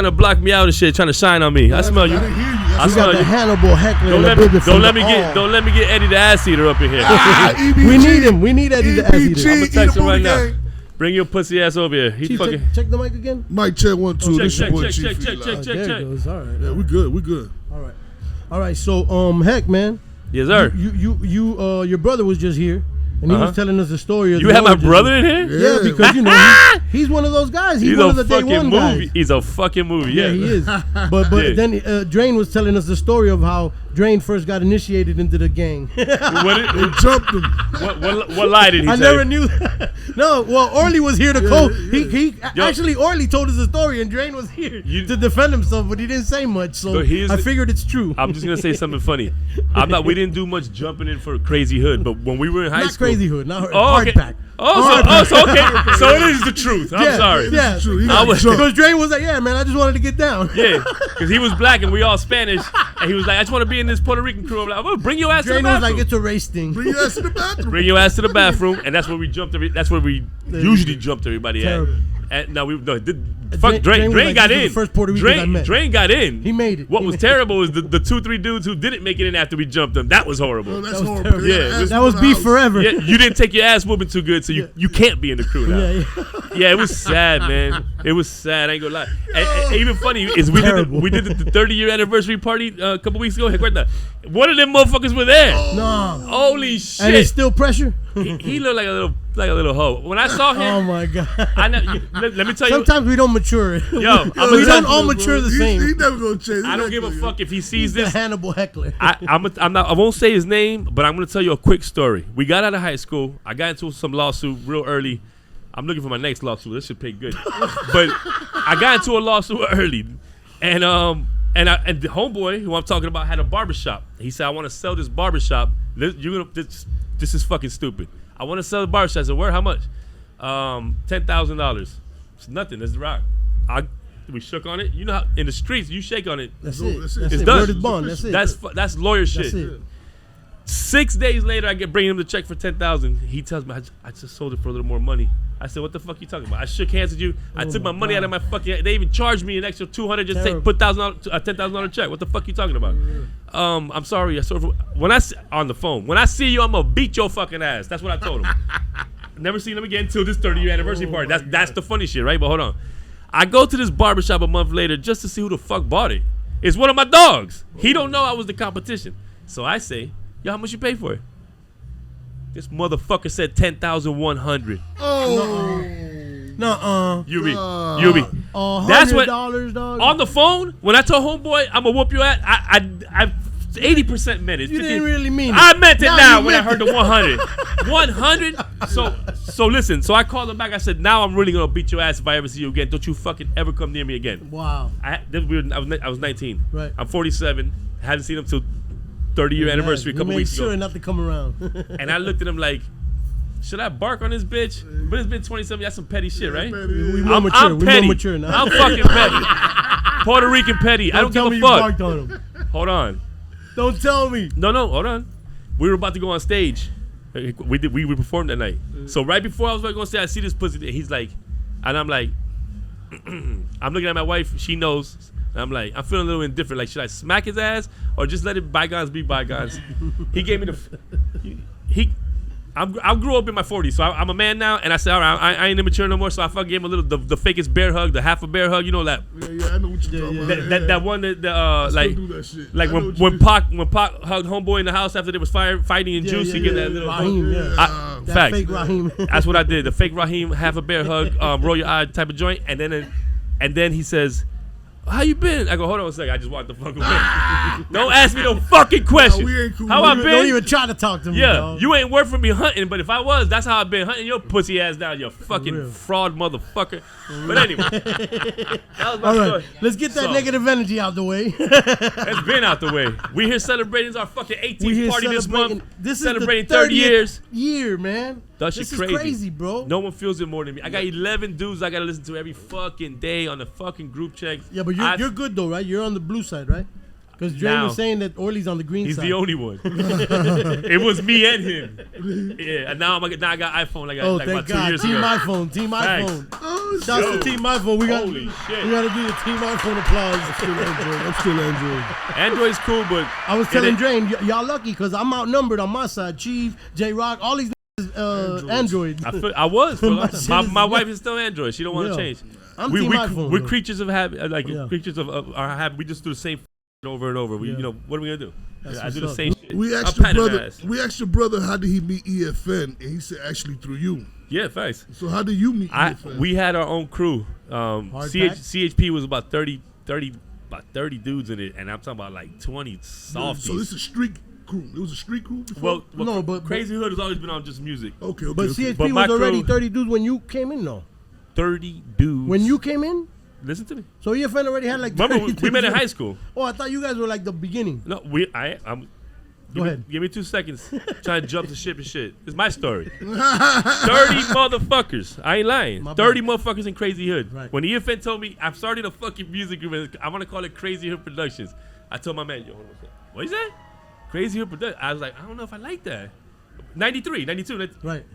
to block me out and shit, trying to shine on me. I smell you. I didn't hear you. I We smell got the you. Hannibal Heckler. Don't in the let me building from don't let me get Eddie the ass eater up in here. We need him. We need Eddie the ass eater. I'm gonna text him right now. Bring your pussy ass over here. He Chief, fucking check the mic again. Mic check 1, 2. This your boy check. Chief. There it goes. All right. Yeah, we good. All right. So Heck, man. Yes, sir. You your brother was just here, and he was telling us the story of You the have my origins. brother in here? Yeah, because he's one of those guys. He's one of the day one movie. guys. He's a fucking movie. Yeah, Yeah, he is. But Yeah. then Drain was telling us the story of how Drain first got initiated into the gang. They jumped him. What lie did he I say? never knew that. No, well, Orly was here to actually Orly told us the story, and Drain was here to defend himself, but he didn't say much, so But here's I the- figured it's true. I'm just gonna say something funny. We didn't do much jumping in for Crazy Hood, but when we were in high Not school, Crazy Hood, not Oh, Hard okay. Pack. So okay, so it is the truth. I'm sorry. Yeah, I was- because Drain was like, yeah, man, I just wanted to get down. Yeah, because he was black and we all Spanish, and he was like, I just want to be in this Puerto Rican crew. I'm like, well, bring your ass Drain to the was bathroom. like, it's a race thing. Bring your ass to the bathroom. Bring your ass to the bathroom, and that's where we jumped. That's where we usually jumped everybody Terrible. at. And no, Drain Drain was like, got "These are in. the first Puerto Ricans I met." Drain got in. He made it. What He was made terrible was the 2-3 dudes who didn't make it in after we jumped them. That was horrible. Oh, that's was horrible. terrible. Yeah, That was beef forever. Yeah, you didn't take your ass whooping too good, so you can't be in the crew now. Yeah. It was sad, man. It was sad. I ain't gonna lie. And even funny is we did the 30-year anniversary party a couple weeks ago. One of them motherfuckers were there. No. Holy shit! And it's still pressure. He looked like a little hoe. When I saw him, Oh my god. let me tell you. Sometimes we don't mature. Yo, we don't all mature the same. He never gonna change. I don't give a fuck if he sees He's the this. Hannibal Heckler. I won't say his name, but I'm gonna tell you a quick story. We got out of high school. I got into some lawsuit real early. I'm looking for my next lawsuit. This should pay good. But I got into a lawsuit early, and And the homeboy who I'm talking about had a barbershop. He said, I want to sell this barbershop. This is fucking stupid. I want to sell the barbershop. I said, where? How much? $10,000. It's nothing. That's the rock. We shook on it. You know how in the streets you shake on it. That's it. That's That's it. it. done. Word is bond. That's it. That's lawyer shit. That's it. 6 days later, I bring him the check for $10,000. He tells me I just sold it for a little more money. I said, what the fuck you talking about? I shook hands with you. I took my money out of my fucking. They even charged me an extra $200 just to put $10,000 check. What the fuck you talking about? I'm sorry. When I on the phone, when I see you, I'm gonna beat your fucking ass. That's what I told him. Never seen him again until this 30-year anniversary party. That's the funny shit, right? But hold on. I go to this barbershop a month later just to see who the fuck bought it. It's one of my dogs. He don't know I was the competition. So I say, yo, how much you pay for it? This motherfucker said $10,100. Oh. Nuh-uh. You be. That's what. $100, dog. On the phone, when I told homeboy I'm gonna whoop you at, I 80% meant it. You didn't really mean it. I meant it now when I meant heard the 100. 100. So listen. So I called him back. I said, now I'm really gonna beat your ass if I ever see you again. Don't you fucking ever come near me again. Wow. I was 19. Right. I'm 47. Hadn't seen him till 30-year anniversary a couple weeks ago. Made sure not to come around. And I looked at him like, should I bark on this bitch? But it's been 27. That's some petty shit, right? We more mature. I'm We petty. more mature now. I'm fucking petty. Puerto Rican petty. I don't give tell a me you fuck. barked on him. Hold on. Don't tell me. No, hold on. We were about to go on stage. We performed that night. So right before I was going to say, I see this pussy. He's like, and I'm like, I'm looking at my wife. She knows. And I'm like, I'm feeling a little indifferent. Like, should I smack his ass or just let it bygones be bygones? He gave me I grew up in my 40s, so I'm a man now. And I said, all right, I ain't immature no more. So I fucking gave him a little the fakest bear hug, the half a bear hug. You know that? Yeah, I know what you're talking about. That one that like do that shit. Like when Pac hugged homeboy in the house after they was fighting in Juice, he get that little Raheem, hug. that Facts. fake Raheem. That's what I did. The fake Raheem, half a bear hug, roll your eye type of joint, and then he says, how you been? I go, hold on a second. I just walked the fuck away. Don't ask me no fucking question. we ain't cool. How I been? Don't even try to talk to me. Yeah, dog. you ain't worth for me hunting, but if I was, that's how I've been hunting your pussy ass down, you fucking fraud motherfucker. But anyway, that was my All right, story. let's get that So, negative energy out the way. It's been out the way. We here celebrating our fucking 18th party this month. This is celebrating the 30 years. year, man. That This shit is crazy, bro. No one feels it more than me. I got 11 dudes I gotta listen to every fucking day on the fucking group checks. Yeah, but you're good though, right? You're on the blue side, right? Because Dre Now. was saying that Orly's on the green He's side. the only one. It was me and him. Yeah, and now I got iPhone like Oh, about thank 2 God. years Team ago. iPhone. Team Thanks. iPhone. Oh, Shouts shit. to Team iPhone. We got Holy shit. to do the Team iPhone applause. I'm still Android. Android's cool, but I was telling it- Dre, y'all lucky because I'm outnumbered on my side. Chief, J-Rock, all these Android. I was. For My life. shit my is- my wife is still Android. She don't want to Yeah. change. I'm we Team we iPhone. we're though. creatures of habit, like Yeah. creatures of our habit. We just do the same over and over. We Yeah. you know what are we gonna do? That's I what's do the up. same shit. We I'm asked your patting brother. ass. We asked your brother how did he meet EFN, and he said actually through you. Yeah, thanks. So how did you meet EFN? We had our own crew. pack? CHP was about 30 dudes in it, and I'm talking about like 20 softies. So this is a street crew. It was a street crew before? well, No, but- Crazy Hood has always been on just music. Okay. But okay. CHP But was my already crew- 30 dudes when you came in, though. 30 dudes. When you came in? listen to me. So EFN already had like 30 Remember, we met in dudes. high school. Oh, I thought you guys were like the beginning. No, I'm. Go ahead. Give me 2 seconds. Trying to jump the ship and shit. It's my story. 30 motherfuckers. I ain't lying. My 30 bad. motherfuckers in Crazy Hood. Right. When EFN told me I'm starting a fucking music group, and I want to call it Crazy Hood Productions. I told my man, yo, hold on a second. What is that? Crazy Hood Productions. I was like, I don't know if I like that. 93, 92. Right.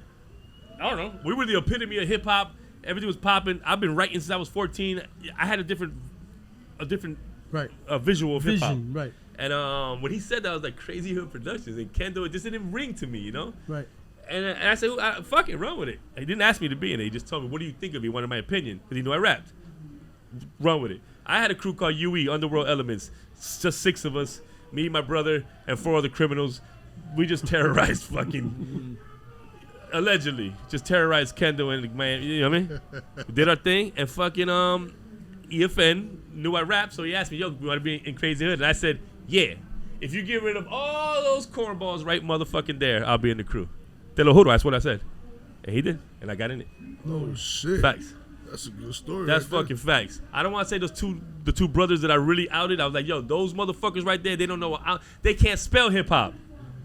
I don't know. We were the epitome of hip hop. Everything was popping. I've been writing since I was 14. I had a different Right. visual of hip hop. Vision. Right. And when he said that, I was like, Crazy Hood Productions. And Kendall, it just didn't ring to me, you know? Right. And I said, fuck it, run with it. He didn't ask me to be in it. He just told me, what do you think of it? He wanted my opinion because he knew I rapped. Run with it. I had a crew called UE, Underworld Elements. It's just 6 of us, me, my brother, and 4 other criminals. We just terrorized fucking, allegedly, just terrorized Kendall and man, you know what I mean? We did our thing, and fucking EFN knew I rapped, so he asked me, yo, you want to be in Crazy Hood? And I said, yeah. If you get rid of all those cornballs right motherfucking there, I'll be in the crew. Te lo juro, that's what I said. And he did, and I got in it. Oh shit. Facts. That's a good story. That's right there. fucking facts. I don't want to say the two brothers that I really outed. I was like, yo, those motherfuckers right there, they don't know they can't spell hip hop.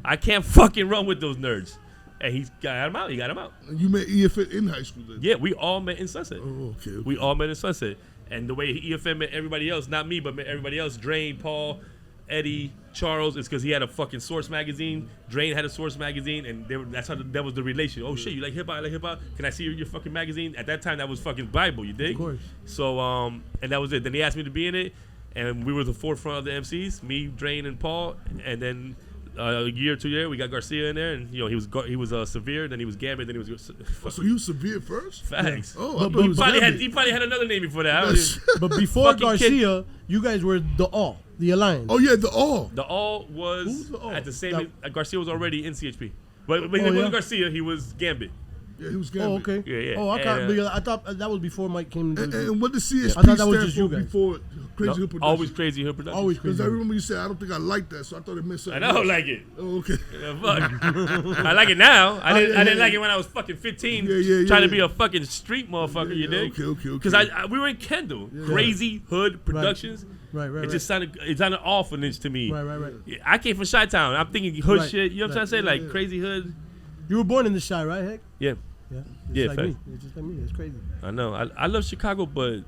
I can't fucking run with those nerds. And he got him out. He got him out. You met EFN in high school then? Yeah, we all met in Sunset. Oh, okay. We all met in Sunset. And the way EFN met everybody else, not me, but met everybody else, Drain, Paul, Eddie, Charles, is because he had a fucking Source magazine. Drain had a Source magazine, and that was the relation. Oh shit, you like hip hop? I like hip hop. Can I see your fucking magazine? At that time, that was fucking Bible. You dig? Of course. So and that was it. Then he asked me to be in it, and we were the forefront of the MCs, me, Drain, and Paul. And then a year or 2 years, we got Garcia in there, and he was Severe, then he was Gambit, then he was. So you was Severe first? Facts. Yeah. Oh, he probably had another name before that. But before Garcia, you guys were the All, the Alliance. Oh yeah, the All. The All was Who's the All? at the same. Garcia was already in CHP, but when he wasn't Garcia, he was Gambit. Yeah, he was Gambit. Oh, okay. Yeah. Oh, I thought that was before Mike came. And what did CHP I thought that was stand just for you guys. before Crazy Hood Productions? Always Crazy Hood Productions. Always Because crazy. I remember you said, I don't think I like that, so I thought it meant something. I don't else. like it. Oh, okay. Yeah, fuck. I like it now. I didn't like it when I was fucking 15, trying to be a fucking street motherfucker. You dig? Okay. Because we were in Kendall, Crazy Hood Productions. Right. It just sounded orphanage to me. Right. I came from Chi-Town. I'm thinking hood Right. shit. You know what I'm trying to say? Like Yeah. Crazy Hood. You were born in the Chi, right, Heck? Yeah. Yeah. Yeah, Like fact. me. It's just like me. It's crazy. I know. I love Chicago, but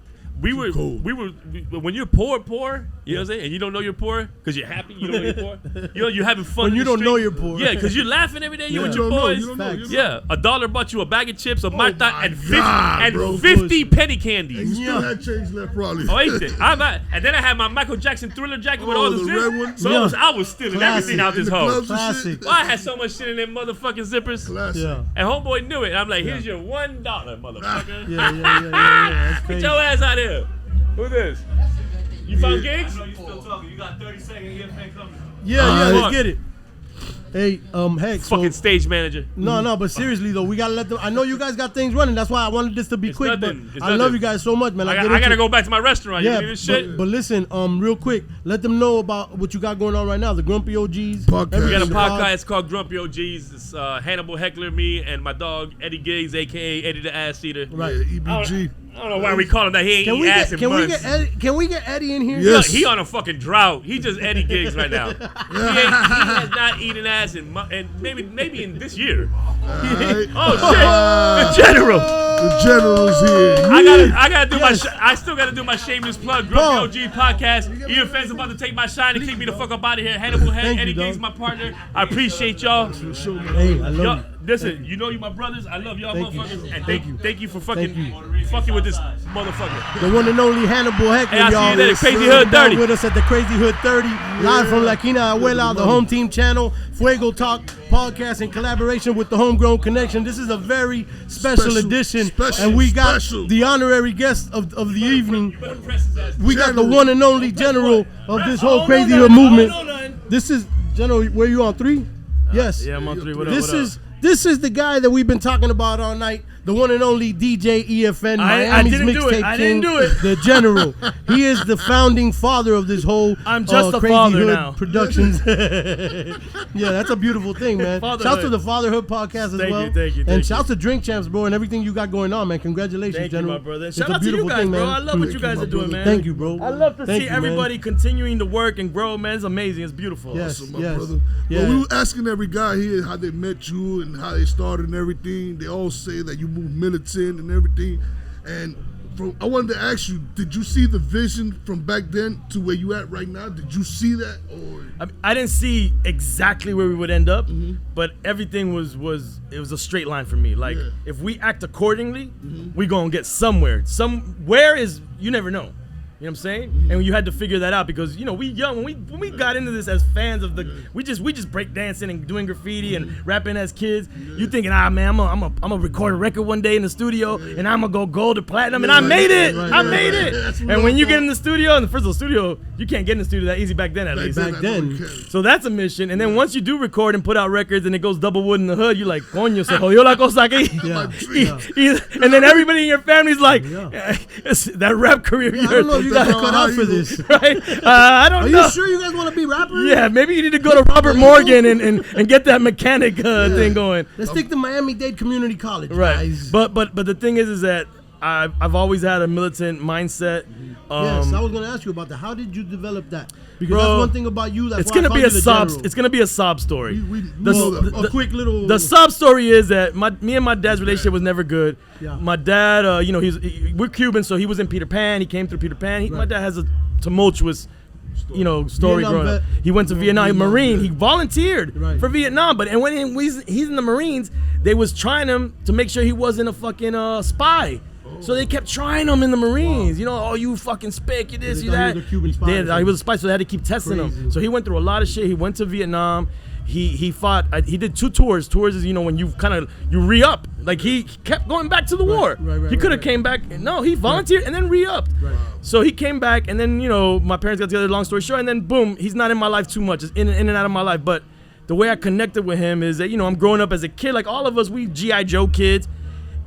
we were cold. when you're poor, you know what I'm saying, and you don't know you're poor because you're happy. You don't know you're poor. You're having fun. When in you the don't street. know you're poor. Yeah, because you're laughing every day. You Yeah. with You your don't know, boys. you don't know, you don't Yeah, $1 bought you a bag of chips, a Martha, my and 50, God, bro. 50 penny And candies. you still had change left, probably. Oh, ain't it? And then I had my Michael Jackson Thriller jacket with Oh, all the the zips. red one? So Yeah. I was stealing everything out this In the hole. clubs and Classic. shit? Why I had so much shit in them motherfucking zippers? Classic. Yeah. And homeboy knew it. I'm like, here's your $1, motherfucker. Yeah. That's Get crazy. your ass out of here. Who's this? You found gigs? You still talking. You got 30 seconds. EFN coming. Yeah, Alright. let's get it. Hey, Heck. Fucking stage manager. No, but seriously though, we gotta let them. I know you guys got things running. That's why I wanted this to be It's quick. nothing. But It's I love nothing. you guys so much, man. I gotta go back to my restaurant. Yeah, You need this shit? but listen, real quick, let them know about what you got going on right now. The Grumpy OGs. Podcast. We got a everything. podcast. It's called Grumpy OGs. It's Hannibal Heckler, me, and my dog Eddie Giggs, aka Eddie the Ass Eater. Right. Yeah, EBG. I don't know why we call him that. He ain't Can eat we ass get in months. Can we get Eddie in here? Yeah. Look, he on a fucking drought. He just Eddie Giggs right now. He has not eaten ass in and maybe in this year. Alright. Oh shit! The general. The general's here. I gotta do I still gotta do my shameless plug. Grumpy OG podcast. EFN's about to take my shine and kick me the fuck up out of here. Hannibal Head, Thank you, Eddie dog. Giggs, my partner. I appreciate y'all. Hey, I love Y'all, you. listen, you know you my brothers. I love y'all Thank you. motherfuckers. And Thank you. thank you for Thank fucking with this motherfucker. The one and only Hannibal Heckler, Hey, I'll see y'all. you there, Crazy Sitting Hood down 30. with us at the Crazy Hood 30, live from La Quina Abuela, the home team channel, Fuego Talk podcast in collaboration with the Homegrown Connection. This is a very special edition, and we got the honorary guest of the evening. We got the one and only general of this whole Crazy Hood movement. This is General. Where you on 3? Yes. Yeah, I'm on 3. What up? This is the guy that we've been talking about all night. The one and only DJ EFN, I Miami's didn't do it. mixtape I king, didn't do it. the general. He is the founding father of this whole I'm just a Crazy father Hood now. Productions. Yeah, that's a beautiful thing, man. Fatherhood. Shouts to the Fatherhood podcast as Thank you, well. thank you, And thank shouts to Drink Champs, bro, and everything you got going on, man. Congratulations, Thank you, General. my brother. It's Shout a out to you beautiful guys, thing, bro. man. I love what you guys are doing, man. Thank you, bro. I love to Thank see you, man. everybody continuing to work and grow, man. It's amazing. It's beautiful. Yes, Awesome, my yes. brother. Yeah. Well, we were asking every guy here how they met you and how they started and everything. They all say that you moved militant and everything. And I wanted to ask you, did you see the vision from back then to where you at right now? Did you see that? Or I didn't see exactly where we would end up, but everything was it was a straight line for me. Like, if we act accordingly, we gonna get somewhere. Somewhere is, you never know. You know what I'm saying? And you had to figure that out because, you know, we young when we got into this as fans of the we just break dancing and doing graffiti and rapping as kids. You thinking, man, I'm gonna record a record one day in the studio and I'm gonna go gold or platinum, and I made it. I made it. And when you get in the studio, and the first of all, studio, you can't get in the studio that easy back then at least. Back then. So that's a mission. And then once you do record and put out records and it goes double wood in the hood, you're like, coño, se jodió la cosa aquí. And then everybody in your family's like, that rap career. I don't know if you guys are cut out for this. Right? I don't know. Are you sure you guys want to be rappers? Yeah, maybe you need to go to Robert Morgan and get that mechanic thing going. Let's stick to Miami-Dade Community College, Right. guys. But the thing is that I've always had a militant mindset. Yes, I was gonna ask you about that. How did you develop that? Because Bro, that's one thing about you. That's it's why I gonna found be a you the sob. general. It's gonna be a sob story. A quick little. The sob story is that me and my dad's relationship was never good. Yeah. My dad, we're Cuban, so he was in Peter Pan. He came through Peter Pan. My dad has a tumultuous, story Vietnam growing up. vet. He went to Vietnam, Marine. He volunteered Right. for Vietnam, but when he's in the Marines, they was trying him to make sure he wasn't a fucking spy. So they kept trying him in the Marines. Oh, you fucking spick, you this, They you thought he that. was a Cuban spy or He something. was a spy, so they had to keep testing him. Crazy. So he went through a lot of shit. He went to Vietnam. He fought. He did 2 tours. Tours is when you re-up. Like he kept going back to the war. right, He could have right. came back. No, he volunteered and then re-upped. Right. So he came back, and then my parents got together. Long story short, and then boom, he's not in my life too much. It's in and out of my life. But the way I connected with him is that I'm growing up as a kid, like all of us. We GI Joe kids.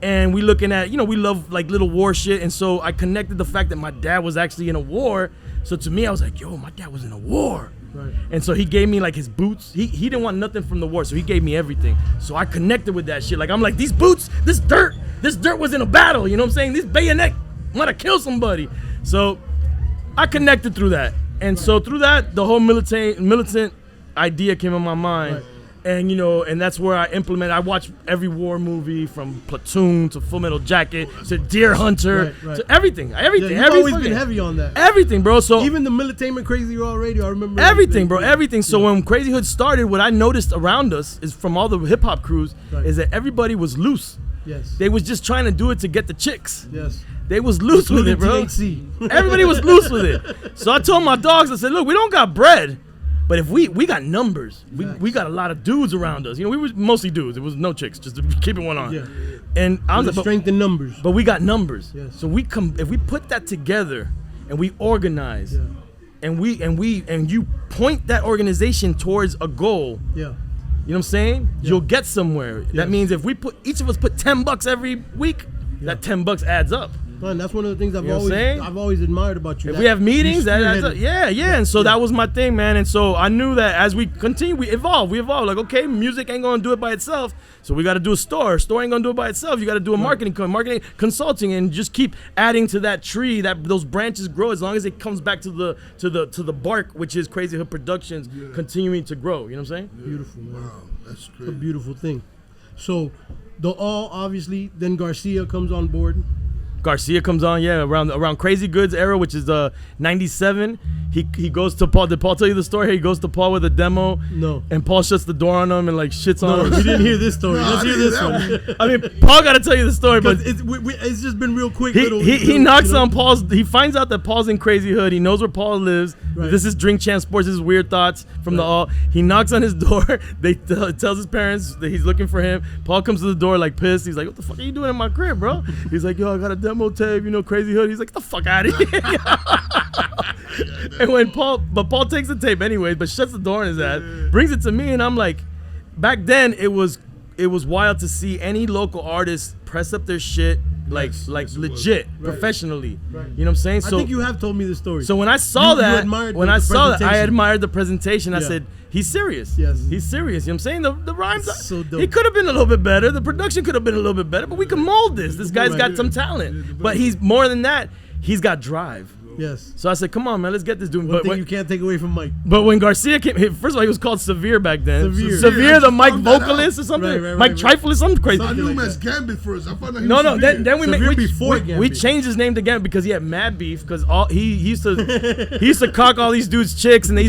And we looking at, we love like little war shit. And so I connected the fact that my dad was actually in a war. So to me, I was like, yo, my dad was in a war. Right. And so he gave me like his boots. He didn't want nothing from the war, so he gave me everything. So I connected with that shit. Like I'm like, these boots, this dirt was in a battle. You know what I'm saying? This bayonet might have killed somebody. So I connected through that. And so through that, the whole militant idea came in my mind. Right. And and that's where I implement. I watch every war movie from Platoon to Full Metal Jacket to Deer Hunter Right. to everything. Yeah, you've always been heavy on that. Everything, bro. So even the Militainment Crazy Raw Radio, I remember everything, bro. Everything. So when Crazy Hood started, what I noticed around us is from all the hip hop crews is that everybody was loose. Yes. They was just trying to do it to get the chicks. Yes. They was loose with it, bro. THC. Everybody was loose with it. So I told my dogs, I said, look, we don't got bread. But if we got numbers, we got a lot of dudes around us. We were mostly dudes. It was no chicks, just to keep it one on. Yeah. And I was like, strength in numbers. But we got numbers. Yes. So if we put that together and we organize, and you point that organization towards a goal. Yeah. You know what I'm saying? Yeah. You'll get somewhere. Yes. That means if each of us put $10 every week, that $10 adds up. Man, that's one of the things You know what I'm saying? I've always admired about you. If we have meetings, you that's spearheaded. yeah. And so that was my thing, man. And so I knew that as we continue, we evolve. Like, okay, music ain't gonna do it by itself. So we got to do a store. Store ain't gonna do it by itself. You got to do a marketing consulting, and just keep adding to that tree. That those branches grow as long as it comes back to the bark, which is Crazy Hood Productions, continuing to grow. You know what I'm saying? Beautiful, man. Wow, that's great. A beautiful thing. So, obviously, then Garcia comes on board. Garcia comes on, around Crazy Goods era, which is 97. He goes to Paul. Did Paul tell you the story? He goes to Paul with a demo. No. And Paul shuts the door on him and like shits on him. We didn't hear this story. No, Let's I hear didn't this hear one. I mean, Paul got to tell you the story, but It's just been real quick. he knocks on Paul's. He finds out that Paul's in Crazy Hood. He knows where Paul lives. Right. This is Drink Champ Sports. This is Weird Thoughts from the all. He knocks on his door. Tells his parents that he's looking for him. Paul comes to the door like pissed. He's like, "What the fuck are you doing in my crib, bro?" He's like, "Yo, I got a demo tape. Crazy Hood." He's like, "Get the fuck out of here." And Paul takes the tape anyways, but shuts the door on his ass, brings it to me, and I'm like, back then it was wild to see any local artist press up their shit like legit, professionally. Right. You know what I'm saying? I So think you have told me this story. so when I saw You that, admired when the I saw that, I presentation. admired the presentation. I Yeah. said, he's serious. Yes. He's serious. You know what I'm saying? The rhymes, So dope. it could have been a little bit better. The production could have been a little bit better, but we can mold this. This guy's got some talent. But he's more than that. He's got drive. Yes. So I said, come on, man, let's get this dude. One thing you can't take away from Mike. But when Garcia came, first of all, he was called Severe back then. Severe. The Mike found that vocalist out. or something. Right, Mike right. Trifle, something crazy. I knew him like as Gambit first. I found out he No, was no. severe. Then we Severe made before we Gambit. changed his name to Gambit because he had mad beef because he used to cock all these dudes chicks and he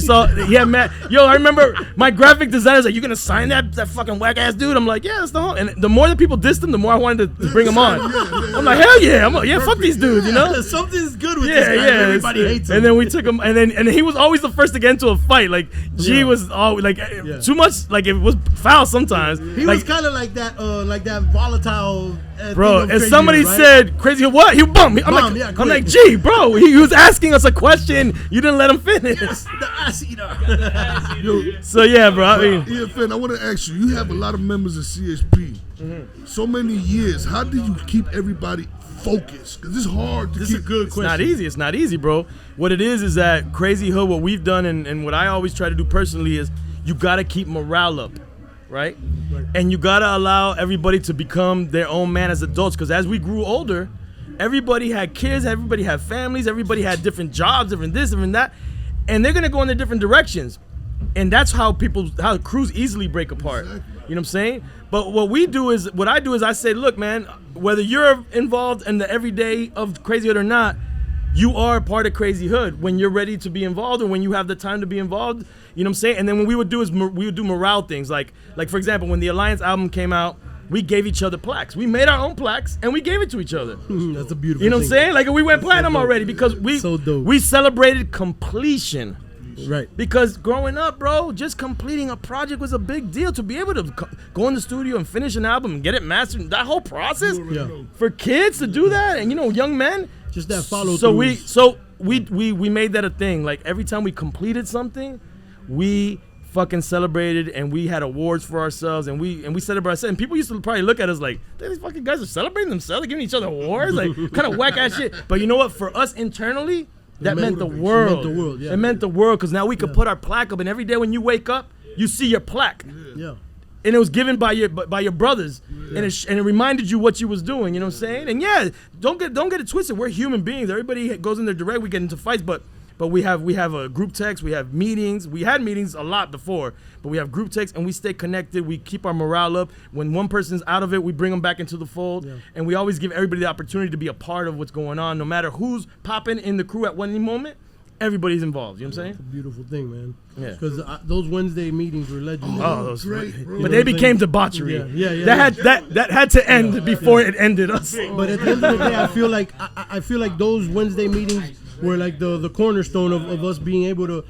had mad. Yo, I remember my graphic designer's like, "You gonna sign that fucking whack ass dude?" I'm like, "Yeah, that's the whole." And the more that people dissed him, the more I wanted to bring him on. I'm like, "Hell yeah, fuck these dudes," you know? Something's good with Yeah, this guy. yeah. Everybody hates him. And then we took him, and he was always the first to get into a fight. Like G Yeah. was always like too much. Like it was foul sometimes. He like, was kind of like that volatile. Bro, thing of if Crazy somebody Hood, right? said Crazy Hood, what? He bum. I'm like, G, bro. He was asking us a question. You didn't let him finish. The ass eater. So yeah, bro. I mean, EFN, I want to ask you. You have a lot of members of CHP. So many years. How do you keep everybody focused? Because it's hard to This keep. is a good it's question. not easy. It's not easy, bro. What it is that Crazy Hood, what we've done and what I always try to do personally is you got to keep morale up, right? And you got to allow everybody to become their own man as adults. Because as we grew older, Everybody had kids, everybody had families, everybody had different jobs, different this, different that, and they're gonna go in their different directions. And that's how crews easily break apart. Exactly. You know what I'm saying? But what I do is I say, look, man, whether you're involved in the everyday of Crazy Hood or not, you are part of Crazy Hood when you're ready to be involved or when you have the time to be involved. You know what I'm saying? And then what we would do is we would do morale things. Like for example, when the Alliance album came out, we gave each other plaques. We made our own plaques and we gave it to each other. That's a beautiful You know what I'm thing. saying? Like we went platinum already because we celebrated completion. Right. Because growing up, bro, just completing a project was a big deal. To be able to go in the studio and finish an album and get it mastered, that whole process for kids to do that, and young men, just that follow through. So we made that a thing. Like every time we completed something, we fucking celebrated and we had awards for ourselves and we celebrated ourselves. And people used to probably look at us like, these fucking guys are celebrating themselves, they're giving each other awards, like kind of whack ass shit. But you know what? For us internally, that meant the world. It meant the world because now we could put our plaque up, and every day when you wake up, you see your plaque. Yeah. And it was given by your brothers, and it reminded you what you was doing. You know what I'm saying? And yeah, don't get it twisted. We're human beings. Everybody goes in their direct. We get into fights, but we have a group text. We have meetings. We had meetings a lot before, but we have group text, and we stay connected. We keep our morale up. When one person's out of it, we bring them back into the fold, and we always give everybody the opportunity to be a part of what's going on. No matter who's popping in the crew at one moment, everybody's involved. You know what I'm saying? It's a beautiful thing, man. Yeah. Because those Wednesday meetings were legendary. Oh, those great, bro. But they became debauchery. Yeah. That had to end before it ended us. But at the end of the day, I feel like those Wednesday meetings were like the cornerstone of us being able to,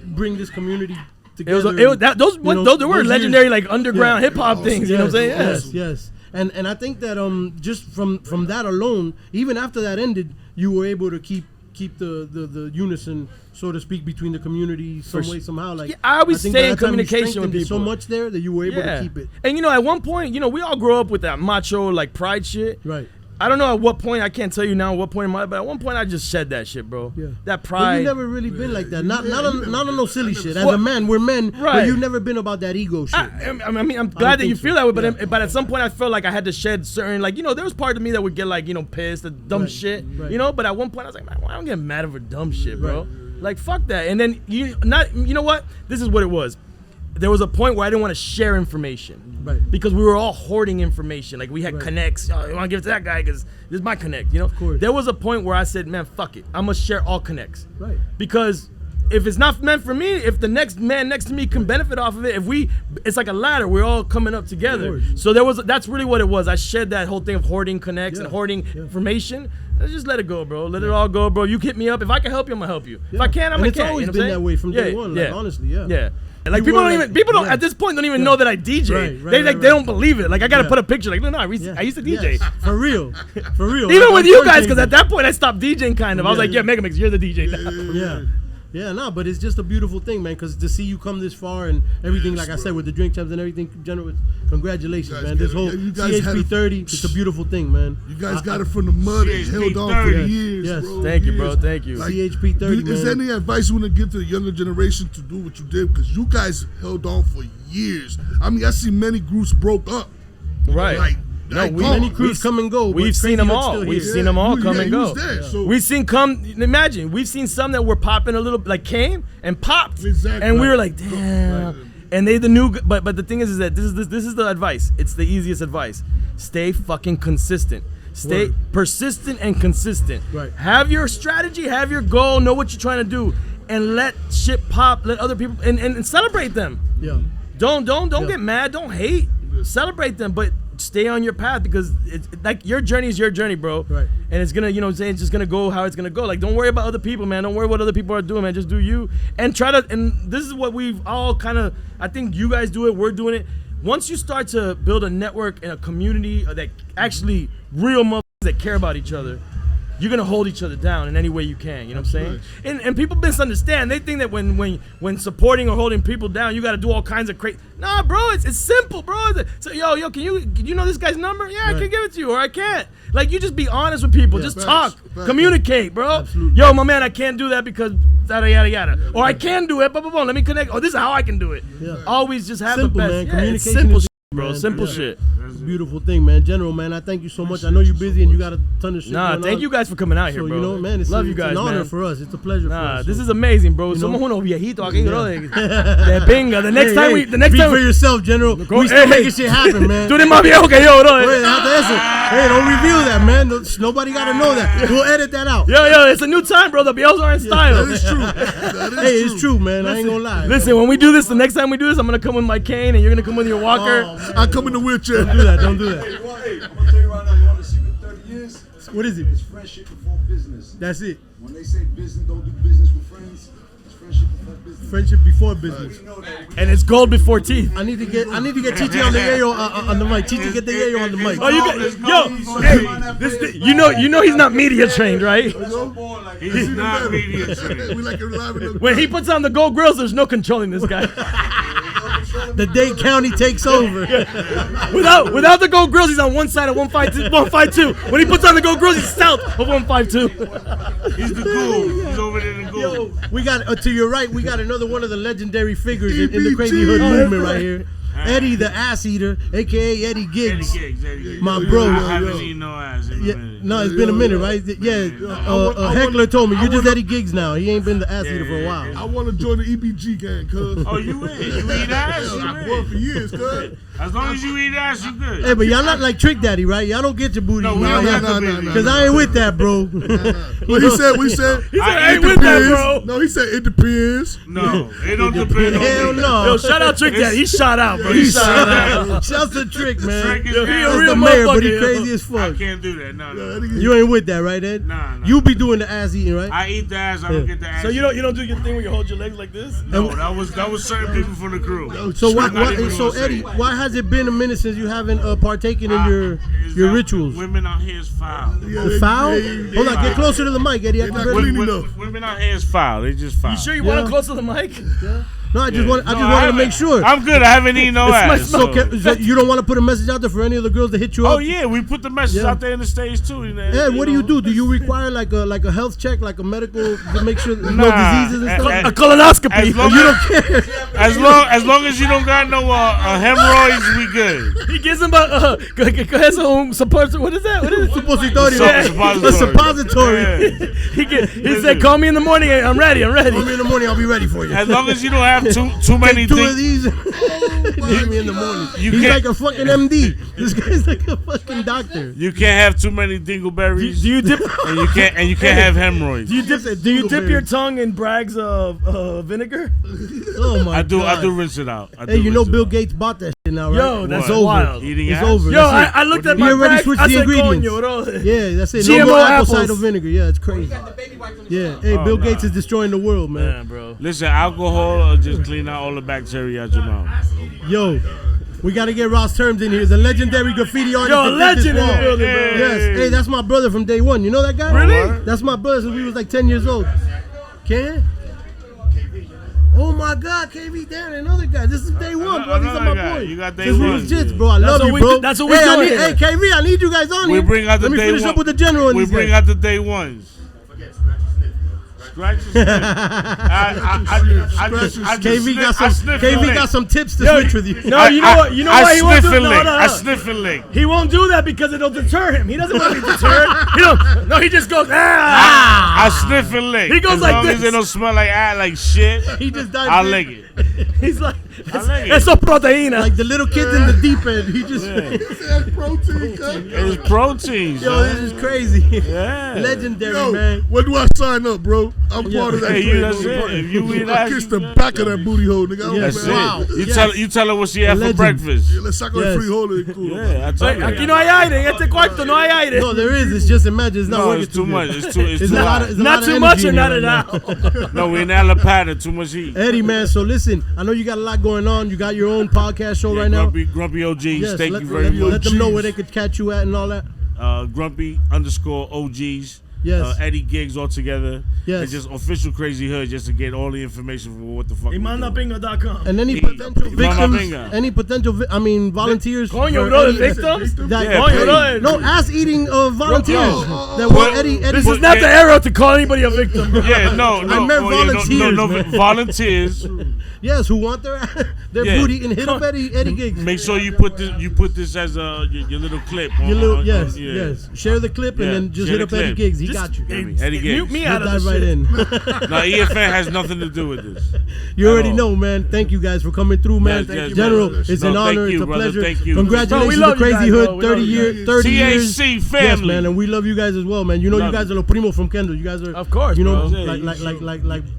bring this community together. Those were legendary, like underground hip hop things. You know what I'm saying? Yes. And I think that just from that alone, even after that ended, you were able to keep the unison, so to speak, between the community some way, somehow. Like I always think stay by in that time you communication with strengthened it people. so much there that you were able to keep it. And at one point, we all grow up with that macho like pride shit. Right. I don't know at what point, I can't tell you now at what point in my life, but at one point I just shed that shit, bro. Yeah. That pride. But you never really been like that. Not on no silly shit. As a man, we're men, but you've never been about that ego shit. I mean, I'm glad that you feel that way, but at some point I felt like I had to shed certain, like, there was part of me that would get like, pissed at dumb shit, but at one point I was like, man, I don't get mad over dumb shit, bro. Like, fuck that. And then, you know what? This is what it was. There was a point where I didn't want to share information. Right. Because we were all hoarding information. Like, we had connects. Oh, you want to give it to that guy because this is my connect, Of course. There was a point where I said, man, fuck it. I'm going to share all connects. Right. Because if it's not meant for me, if the next man next to me can benefit off of it, it's like a ladder. We're all coming up together. So that's really what it was. I shed that whole thing of hoarding connects and hoarding information. Let's just let it go, bro. Let it all go, bro. You hit me up. If I can help you, I'm going to help you. If I can't, I'm going to. It's always been that way from day one. Like, honestly, Yeah. Like people at this point don't even know that I DJ. They don't believe it. Like I gotta put a picture. Like no, I used to DJ. Yes. For real. Even with you guys, because at that point I stopped DJing kind of. I was like, Mega Mix, you're the DJ now. Yeah, no, but it's just a beautiful thing, man. Because to see you come this far and everything, like I said, with the drink champs and everything, general, congratulations, man. This whole CHP 30, it's a beautiful thing, man. You guys got it from the mud and held on for years, Yes. bro. Thank you, bro. Thank you. Like, CHP 30, man. Is there any advice you want to give to the younger generation to do what you did? Because you guys held on for years. I mean, I see many groups broke up. Right. Like, many crews come and go. We've seen them all. We've seen them all come and go. We've seen we've seen some that were popping a little, like came and popped. Exactly. And we were like, damn. And they the new, but the thing is that this is the advice. It's the easiest advice. Stay fucking consistent. Stay persistent and consistent. Right. Have your strategy, have your goal, know what you're trying to do, and let shit pop, let other people and celebrate them. Yeah. Don't get mad, don't hate. Celebrate them, but stay on your path because it's like your journey is your journey, bro. Right. And it's gonna, it's just gonna go how it's gonna go. Like, don't worry about other people, man. Don't worry what other people are doing, man. Just do you and try to. And this is what we've all kind of. I think you guys do it. We're doing it. Once you start to build a network and a community that actually real motherfuckers that care about each other, you're gonna hold each other down in any way you can. You know what I'm saying? And people misunderstand. They think that when supporting or holding people down, you gotta do all kinds of crazy. Nah, bro, it's simple, bro. So yo, can you know this guy's number? Yeah, I can give it to you, or I can't. Like, you just be honest with people. Just talk, communicate, bro. Absolutely. Yo, my man, I can't do that because yada yada yada. Or I can do it, blah blah blah. Let me connect. Oh, this is how I can do it. Yeah. Always just have Simple, the best. man. Yeah, it's Communication simple. is bro. man. Simple shit. It's a beautiful thing, man. General, man, I thank you so much. I know you're busy and you got a ton of shit Nah, going thank on. you guys for coming out here, So, bro. you know, man, it's Love you guys, an honor man. for us. It's a pleasure for us. This So, is amazing, bro. you know? Somos unos viejitos aquí, bro. De pinga. The next time we, the next Speak time for yourself, General. We still hey, making shit happen, man. Tú eres más viejo que yo, bro. Wait, after this, hey, don't reveal that, man. Nobody got to know that. We'll edit that out. Yo, it's a new time, bro. The viejos are in style. That is true. That is Hey, true. it's true, man. I ain't gonna lie. Listen, when we do this, the next time we do this, I'm gonna come with my cane and you're gonna come with your walker. I come in the wheelchair. Don't do that. Don't do that. I'm gonna tell you right now, you want to see what 30 years? What is it? It's friendship before business. That's it. When they say business, don't do business with friends, it's friendship before business. Friendship before business. We know that. And it's gold before teeth. I need to get Titi on the yayo on the mic. Titi, get the yayo on the mic. Oh, you got, hey, you know he's not media trained, right? He's not media trained. We like it live in the When he puts on the gold grills, there's no controlling this guy. The Dade County takes over. Without the gold grills, he's on one side of 152. When he puts on the gold grills, he's south of 152. He's the ghoul. He's over there in the ghoul. We got to your right. We got another one of the legendary figures in the Crazy Hood movement right here. Eddie the Ass Eater, aka Eddie Giggs. My bro. I haven't eaten no ass in a minute. No, it's been a minute, right? Yeah. Heckler told me you're just Eddie Giggs now. He ain't been the Ass Eater for a while. I want to join the EBG gang, cuz. Oh, you in? You eat ass? You I've in? worked for years, cuz. As long as you eat ass, you good. Hey, but y'all not like Trick Daddy, right? Y'all don't get your booty. No, we don't have the baby. Because I ain't with that, bro. What he said? We said. I ain't it with that, depends. bro. No, he said it depends. No, it don't depend on Hell me. no. Yo, shout out Trick Daddy. He shot out, bro. He shot out. Shouts to Trick, man. Trick is Yo, he a That's real the mayor, but he motherfucker, crazy yo. as I fuck. can't do that. No. You ain't with that, right, Ed? Nah. You be doing the ass eating, right? I eat the ass. I don't get the ass. So you don't do your thing where you hold your legs like this? No, that was certain people from the crew. So I'm not even so gonna say Eddie, it. why has it been a minute since you haven't partaken in Is your that rituals? Women out here is foul. The foul? Hold on, get closer to the mic, Eddie. I can barely- Women out here is foul. They just foul. You sure you want him close to the mic? No, I just wanted to haven't- make sure. I'm good. I haven't eaten no ass. So you don't want to put a message out there for any of the girls to hit you up? Oh yeah, we put the message out there in the stage too. Ed, what do you do? Do you require like a health check, like a medical, to make sure there's no diseases and stuff? A colonoscopy. You don't care. As long as you don't got no hemorrhoids, we good. He gives him a suppository. What is that? What is it? Suppository. Suppository. A suppository. He said, "Call me in the morning. I'm ready. Call me in the morning. I'll be ready for you. As long as you don't have too many Take two things. of these. Need me in the morning. You He's can't- like a fucking MD. This guy's like a fucking doctor. You can't have too many dingleberries. Do you dip? and you can't have hemorrhoids. Do you dip your tongue in brags of vinegar? Oh my I do God. rinse it out. Hey, you know Bill Gates bought that shit now, right? Yo, that's It's over. wild. Eating It's ass? over. Yo, That's it. I looked at He my already brags. switched I the said, ingredients. "Coño, bro." Yeah, that's it. GMO No more apple apples. cider vinegar. Yeah, it's crazy. Yeah. Hey, Bill Gates is destroying the world, man. Yeah, bro. Listen, alcohol will just clean out all the bacteria out your mouth. Yo, we got to get Ross Terms in here. The legendary graffiti artist. Yo, that did legend this in the wall. building, bro. Yes. Hey, that's my brother from day one. You know that guy? Really? That's my brother since we was like 10 years old. Ken? Oh my God, KV, damn, another guy. This is day one, bro. These are my guy. boys. You got day Since we one. was jits, bro. I That's love what you, we bro. do- that's what we hey, doing here. Hey, KV, I need you guys on We here. bring out the Let me day finish one. up with the general. We bring out the day ones. Scratch your KV got some tips to switch with you. No, you know what? You know why he won't do it? I sniff and lick. He won't do that because it'll deter him. He doesn't want to be deterred. He don't. No, he just goes ah. I sniff and lick. He goes as like long as this. it don't smell like shit. He just dives I'll in. lick it. He's like, I like it. eso proteína. Like the little kids in the deep end. He just. Protein, cuz. It's proteins. Yo, this is crazy. Yeah. Legendary, Yo, man. when do I sign up, bro? I'm part of that. Hey, trade, that's bro. it. If you eat I ass, kiss the back of that booty hole, nigga. I don't that's know, it. man. Wow. You tell her what she had for Legend. breakfast. Yeah, let's suck on Yes. the free hole. Cool. Yeah, I tell you. Aquí no hay aire. En este cuarto no hay aire. No, there is. It's just imagine. It's not No, working it's too good. much. It's too a lot hot. of, it's a Not lot of too much energy or in not here at right all. No, we in Alapata. Too much heat. Eddie, man, so listen, I know you got a lot going on. You got your own podcast show right now. Grumpy OGs. Yes, Thank let, you very let, much. let them know where they could catch you at and all that. Grumpy_OGs. Yes. Eddie Giggs all together. Yes. And just official Crazy Hood just to get all the information for what the fuck. we doing. Imandapinga.com. And any Hey, potential Mama victims, Binga. any potential, volunteers. Coño, for bro, the any- victims? That, Yeah, Coño, please. bro. no, ass-eating volunteers that But- want Eddie. This But- is not the era to call anybody a victim. Yeah, no. I meant volunteers, No, man. volunteers. Yes, who want their their booty and hit up Eddie Giggs. Make sure you put this as your little clip. Yes. Share the clip and then just hit up Eddie Giggs. He got you. Eddie Giggs. Mute me out of this right in. No, EFN has nothing to do with this. You already know, man. Thank you guys for coming through, man. Yes, General, man. it's an honor. It's a pleasure. Thank you. Congratulations to Crazy Hood, 30 years. THC family. Yes, man, and we love you guys as well, man. You know, you guys are los primos from Kendall. You guys are, of course, you know, bro.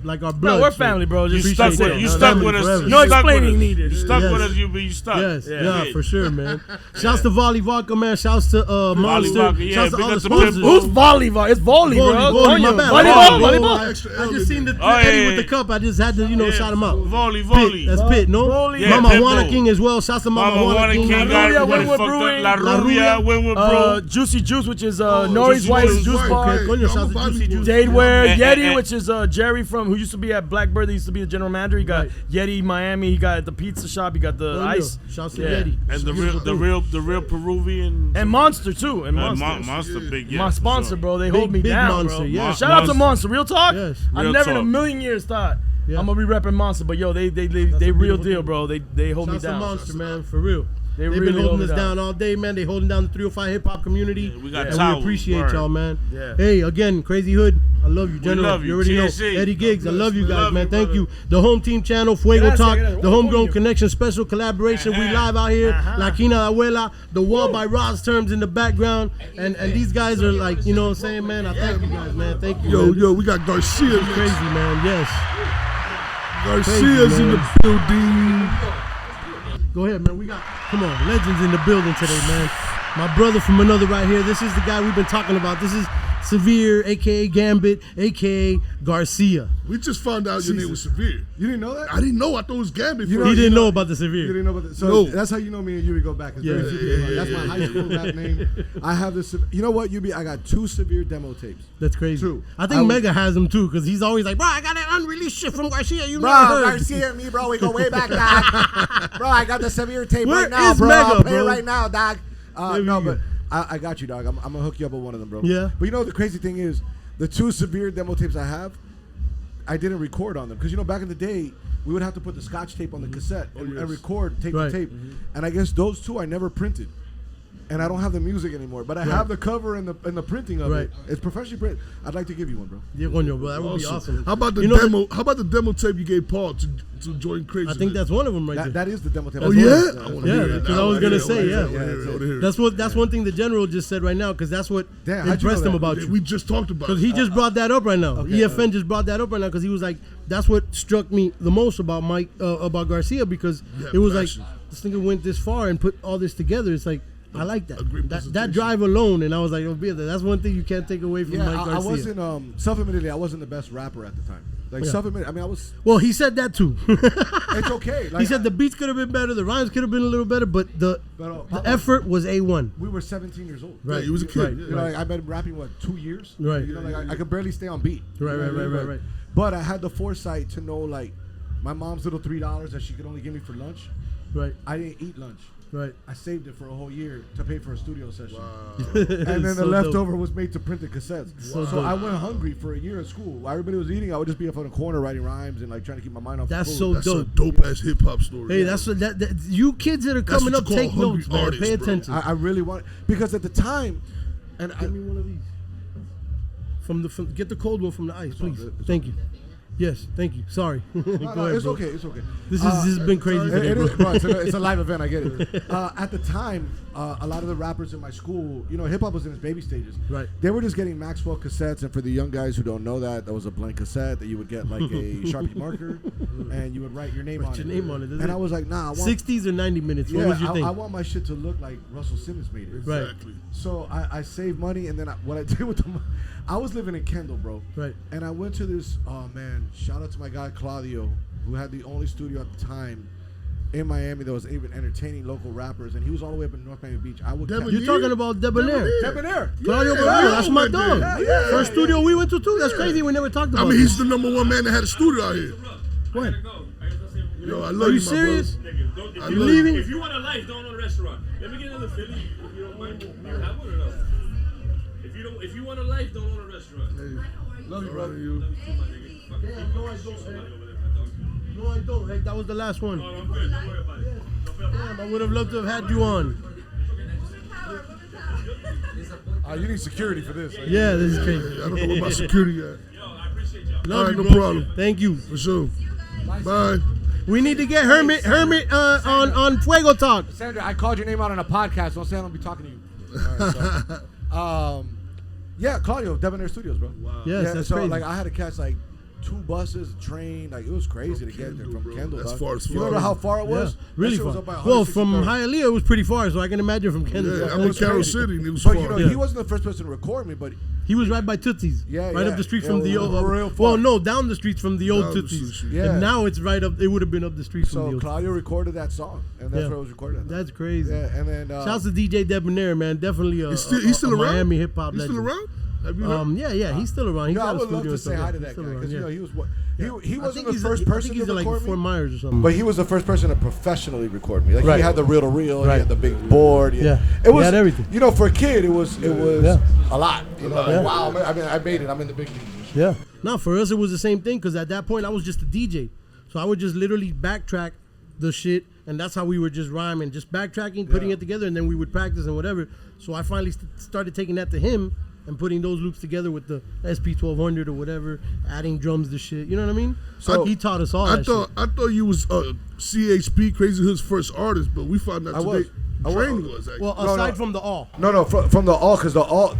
like our blood. Bro, we're family, bro. You stuck with us. No explaining needed. You stuck with us. You stuck. Yes, yeah, for sure, man. Shouts to Volley Vodka, man. Shouts to Monster. Shouts to all the sponsors. Who's Volleyball? It's Volley, bro. Volleyball. I just seen the Eddie with the cup. I just had to, shout him out. Volley. That's Pitt, no? Mama Juana King as well. Shouts to Mama Juana King. La Rubia, Winwood Brew. Juicy Juice, which is Nori's wife's juice bar. Jade Ware, Yeti, which is Jerry who used to be at Blackbird. He used to be the general manager. He got Yeti Miami. He got the pizza shop. He got the ice. Shouts to Yeti. And the real Peruvian. And Monster too. And Monster big. My sponsor, bro. They hold me down, Monster, bro. yeah. Shout out to Monster. Real talk. Yes. I've never in a million years thought I'm gonna be repping Monster, but yo, they real deal, bro. They hold me down. Shouts to Monster, man, for real. They've really been holding us down all day, man. They holding down the 305 hip hop community. We got and we appreciate y'all, man. Yeah. Hey, again, Crazy Hood, I love you, General. Love you. You already TSC. know. Eddie Giggs, I love you guys, man. Thank you. you. The Home Team Channel, Fuego Talk, the Homegrown Connection special collaboration. We live out here. La Quina Abuela, The Wall by Roz Terms in the background. And these guys are like, you know what I'm saying, man? I thank you guys, man. Thank you. Yo, we got Garcia. Crazy, man. Yes. Garcia's Crazy, in the building. Go ahead, man. We got, come on, legends in the building today, man. My brother from another right here. This is the guy we've been talking about. This is Severe, a.k.a. Gambit, a.k.a. Garcia. We just found out your name was Severe. You didn't know that? I didn't know. I thought it was Gambit. He didn't know about the Severe. You didn't know about that. So No. that's how you know me and Yui go back. That's my high school rap name. I have this. You know what, Yui? I got 2 Severe demo tapes. That's crazy. 2. I think Mega has them too, because he's always like, bro, I got that unreleased shit from Garcia. You Bro, never heard. Garcia and me, bro, we go way back, dog. Bro, I got the Severe tape Where right now, is bro. Mega, I'll play bro? it right now, dog. There No, we but go. I got you, dog. I'm gonna hook you up with one of them, bro. Yeah. But you know the crazy thing is, the 2 Severe demo tapes I have, I didn't record on them because back in the day we would have to put the Scotch tape on the cassette and record tape to tape, and I guess those 2 I never printed. And I don't have the music anymore, but I have the cover and the printing of it. It's professionally printed. I'd like to give you one, bro. Yeah, bro, that would be awesome. How about the demo? How about the demo tape you gave Paul to join Crazy? I think that's one of them right there. That is the demo tape. Oh yeah, because I was gonna say that's one thing the General just said right now, because that's what impressed him about you. We just talked about. Because he just brought that up right now. EFN just brought that up right now because he was like, that's what struck me the most about about Garcia, because it was like, this nigga went this far and put all this together. It's like, I like that. That drive alone, and I was like, oh, that's one thing you can't take away from Mike Garcia. I wasn't, self-admittedly, I wasn't the best rapper at the time. Like, self-admitted, I mean, I was... Well, he said that too. It's okay. Like, he said the beats could have been better, the rhymes could have been a little better, but the effort was A1. We were 17 years old. Right, he was a kid. Like, I've been rapping, 2 years? Right. Like, I could barely stay on beat. Right. But I had the foresight to know, like, my mom's little $3 that she could only give me for lunch. Right. I didn't eat lunch. Right. I saved it for a whole year to pay for a studio session. Wow. And then the leftover was made to print the cassettes. Wow. So I went hungry for a year at school. While everybody was eating, I would just be up on the corner writing rhymes and like trying to keep my mind off. That's the food. so That's a dope ass hip hop story. Hey, that's what that you kids that are coming up, take notes, man. Artists, pay bro. attention. I really want, because at the time, and Give me one of these. From get the cold one from the ice, please. Thank you. Yes, thank you. Sorry. Go ahead, it's bro. okay. It's okay. This has been crazy today, bro. It's a live event. I get it. At the time, a lot of the rappers in my school, hip hop was in its baby stages. Right. They were just getting Maxwell cassettes, and for the young guys who don't know that was a blank cassette that you would get like a Sharpie marker, and you would write your name on it. And I was like, nah. I want 60s or 90 minutes. What was your thing? I want my shit to look like Russell Simmons made it. Exactly. So I saved money, and then what I did with the money, I was living in Kendall, bro. Right. And I went to this, shout out to my guy Claudio, who had the only studio at the time in Miami that was even entertaining local rappers, and he was all the way up in North Miami Beach. You're talking about Debonair. Debonair. Claudio Barrero, that's my dog. First studio we went to too. That's crazy. We never talked about it. He's the #1 man that had a studio out here. What? Yo, I love Are you my serious? brother. You leaving? If you want a life, don't own a restaurant. Let me get another Philly, if you don't mind. Do you have one or no? If you want a life, don't own a restaurant. Love you, brother. Love you too, my nigga. Fucking keep somebody over there, my dog. No, I don't. Hey, that was the last one. Oh, no, I'm good. Don't worry about it. Damn, I would have loved to have had you on. You need security for this. Yeah, this is crazy. I don't know where my security at. Yo, I appreciate y'all. Love All right, you, no bro. problem. Thank you. For sure. Bye. We need to get Hermit on Fuego Talk. Sandra, I called your name out on a podcast. Don't say I don't be talking to you. All right, so, yeah, Claudio, Debonair Studios, bro. Wow. Yes, Yeah, that's so crazy. like I had to catch like 2 buses, a train. Like it was crazy to get there Kendall, from bro. Kendall. That's dog. far as You remember far. how far it was? Yeah, really That shit was far. up by Well, from 163rd. Hialeah, it was pretty far, so I can imagine from Kendall. Yeah, That's I'm in Carroll crazy. City and it was But far. you know, Yeah. he wasn't the first person to record me, but He was right by Tootsie's. Yeah, right yeah. up the street Yeah, from the real old. far. Well, no, down the street from the old Down the Tootsie's. street. Yeah. And now it's right up. It would have been up the street from the so old. Claudio recorded that song, and that's Yeah. where it was recorded. at. That's crazy. Yeah, and then Shouts to DJ Debonair, man. Definitely a, He's still a around? Miami hip hop He's legend. still around? Have you heard? Yeah, he's still around. He's I got a would love studio to and say stuff. hi to He's that still guy around, because you yeah. know he was what he I wasn't think the he's first I person think he's to like record me. Fort Myers or something. But he was the first person to professionally record me. Like Right. he had the reel to reel, Right. he had the big board. Yeah. It He was had everything. You know, for a kid, it was Yeah. a lot. You know, like, Yeah. wow. I mean, I made it. I'm in the big leagues. Yeah. No, for us it was the same thing because at that point I was just a DJ, so I would just literally backtrack the shit, and that's how we were just rhyming, just backtracking, putting it together, and then we would practice and whatever. So I finally started taking that to him and putting those loops together with the SP1200 or whatever, adding drums to shit. You know what I mean? So he taught us all that shit. I thought you was CHP, Crazy Hood's first artist, but we found out today Train was actually. Well, aside from the all. No, from the all, because the all.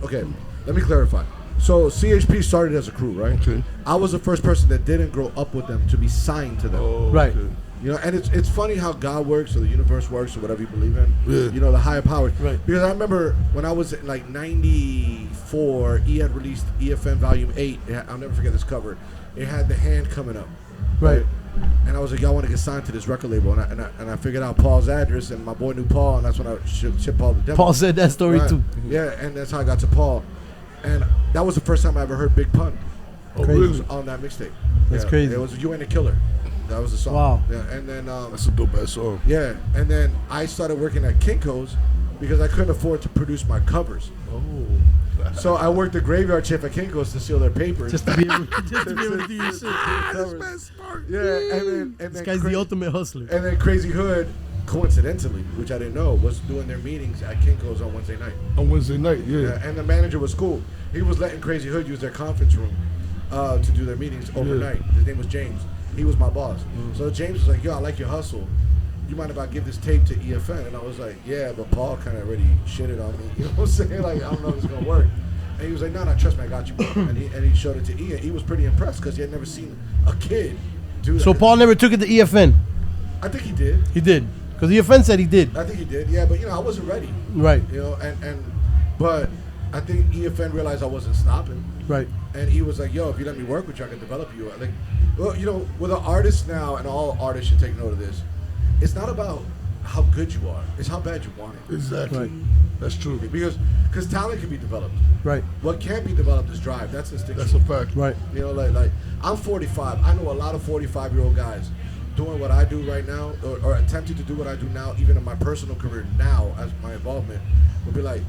Okay, let me clarify. So CHP started as a crew, right? Okay. I was the first person that didn't grow up with them to be signed to them. Oh, Right. okay. You know, and it's funny how God works or the universe works or whatever you believe in. Yeah. You know, the higher powers. Right. Because I remember when I was in like 94, E had released EFN Volume 8. I'll never forget this cover. It had the hand coming up. Right. And I was like, y'all want to get signed to this record label. And I figured out Paul's address, and my boy knew Paul, and that's when I shipped Paul the demo. Paul said that story Right. too. Yeah, and that's how I got to Paul. And that was the first time I ever heard Big Pun. Oh, Crazy. It was on that mixtape. That's crazy. It was You Ain't a Killer. That was the song. Wow. Yeah, and then That's a dope ass song. yeah, and then I started working at Kinko's because I couldn't afford to produce my covers. Oh. So I worked the graveyard shift at Kinko's to seal their papers. Just to be able to do your shit. This man's smart. Yeah, and This then guy's the ultimate hustler. And then Crazy Hood, coincidentally, which I didn't know, was doing their meetings at Kinko's on Wednesday night. On Wednesday night, yeah. Yeah, and the manager was cool. He was letting Crazy Hood use their conference room to do their meetings overnight. His name was James. He was my boss. So James was like, yo, I like your hustle. You mind if I give this tape to EFN? And I was like, yeah, but Paul kind of already shitted on me. You know what I'm saying? Like, I don't know if it's going to work. And he was like, no, trust me, I got you. And he showed it to E, and he was pretty impressed because he had never seen a kid do that. So Paul never took it to EFN. I think he did. He did, because EFN said he did. I think he did, yeah, but you know, I wasn't ready. Right. You know, but I think EFN realized I wasn't stopping. Right. And he was like, yo, if you let me work with you, I can develop you. Like, well, you know, with an artist now, and all artists should take note of this, it's not about how good you are, it's how bad you want it. Exactly. Right. That's true. Because talent can be developed. Right. What can't be developed is drive. That's instinctual. That's a fact. Right. You know, like I'm 45. I know a lot of 45-year-old guys doing what I do right now, or attempting to do what I do now, even in my personal career now, as my involvement, will be like,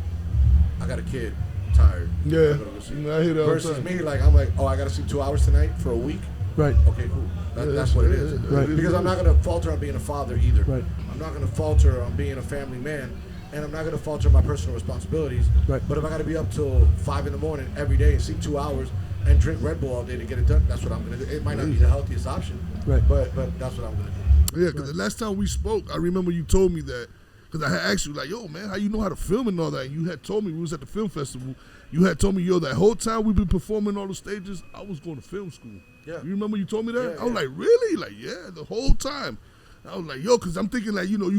I got a kid, I'm tired. Yeah. I gotta go sleep. I hear that all the Versus time. me, like I'm like, oh, I got to sleep 2 hours tonight for a week. Right. Okay, cool. That's what it is. Right. Because I'm not going to falter on being a father either. Right. I'm not going to falter on being a family man, and I'm not going to falter on my personal responsibilities. Right. But if I got to be up till 5 in the morning every day and sleep 2 hours and drink Red Bull all day to get it done, that's what I'm going to do. It might not be the healthiest option, Right. but that's what I'm going to do. Yeah, because the last time we spoke, I remember you told me that, because I had asked you, like, yo, man, how you know how to film and all that? And you had told me, we was at the film festival, you had told me, yo, that whole time we've been performing all the stages, I was going to film school. Yeah. You remember you told me that? Yeah, I was like, really? Like, yeah, the whole time. I was like, yo, because I'm thinking, like, you know,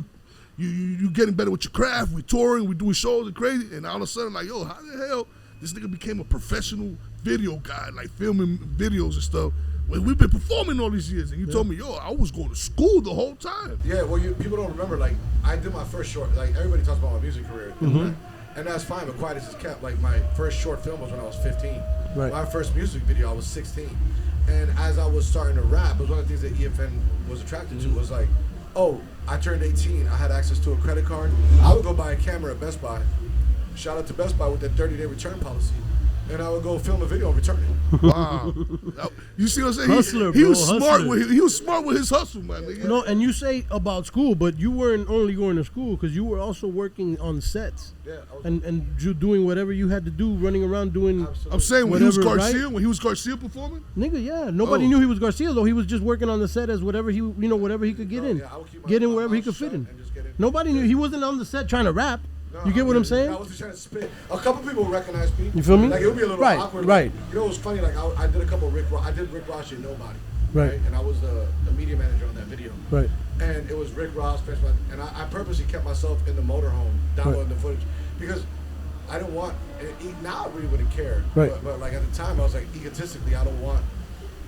you getting better with your craft, we touring, we doing shows and crazy, and all of a sudden, like, yo, how the hell this nigga became a professional video guy, like filming videos and stuff, when we've been performing all these years? And you told me, yo, I was going to school the whole time. Yeah, well, people don't remember, like, I did my first short, like, everybody talks about my music career, and that's fine, but quiet as it's kept. Like, my first short film was when I was 15. Right. My first music video, I was 16. And as I was starting to rap, it was one of the things that EFN was attracted to, was like, oh, I turned 18, I had access to a credit card. I would go buy a camera at Best Buy. Shout out to Best Buy with their 30-day return policy. and I would go film a video and return it. Wow. You see what I'm saying? Hustler, he bro, was smart. hustler. He was smart with his hustle, man. Nigga. No, and you say about school, but you weren't only going to school because you were also working on sets. Yeah, and you doing whatever you had to do, running around doing. I'm saying when he was whatever, Garcia, right? when he was Garcia performing. Nigga, yeah, nobody knew he was Garcia though. He was just working on the set as whatever whatever he could get in, get in wherever he could fit in. Nobody knew he wasn't on the set trying to rap. You get what I'm saying? I was just trying to spit. A couple people recognized me. You feel me? Like it would be a little Right, awkward. right. Like, you know, it was funny. Like I did a couple of Rick Ross and Nobody. Right. And I was the media manager on that video. Right. And it was Rick Ross, and I purposely kept myself in the motorhome downloading the footage because I don't want. Now I really wouldn't care. Right. But like at the time, I was like egotistically, I don't want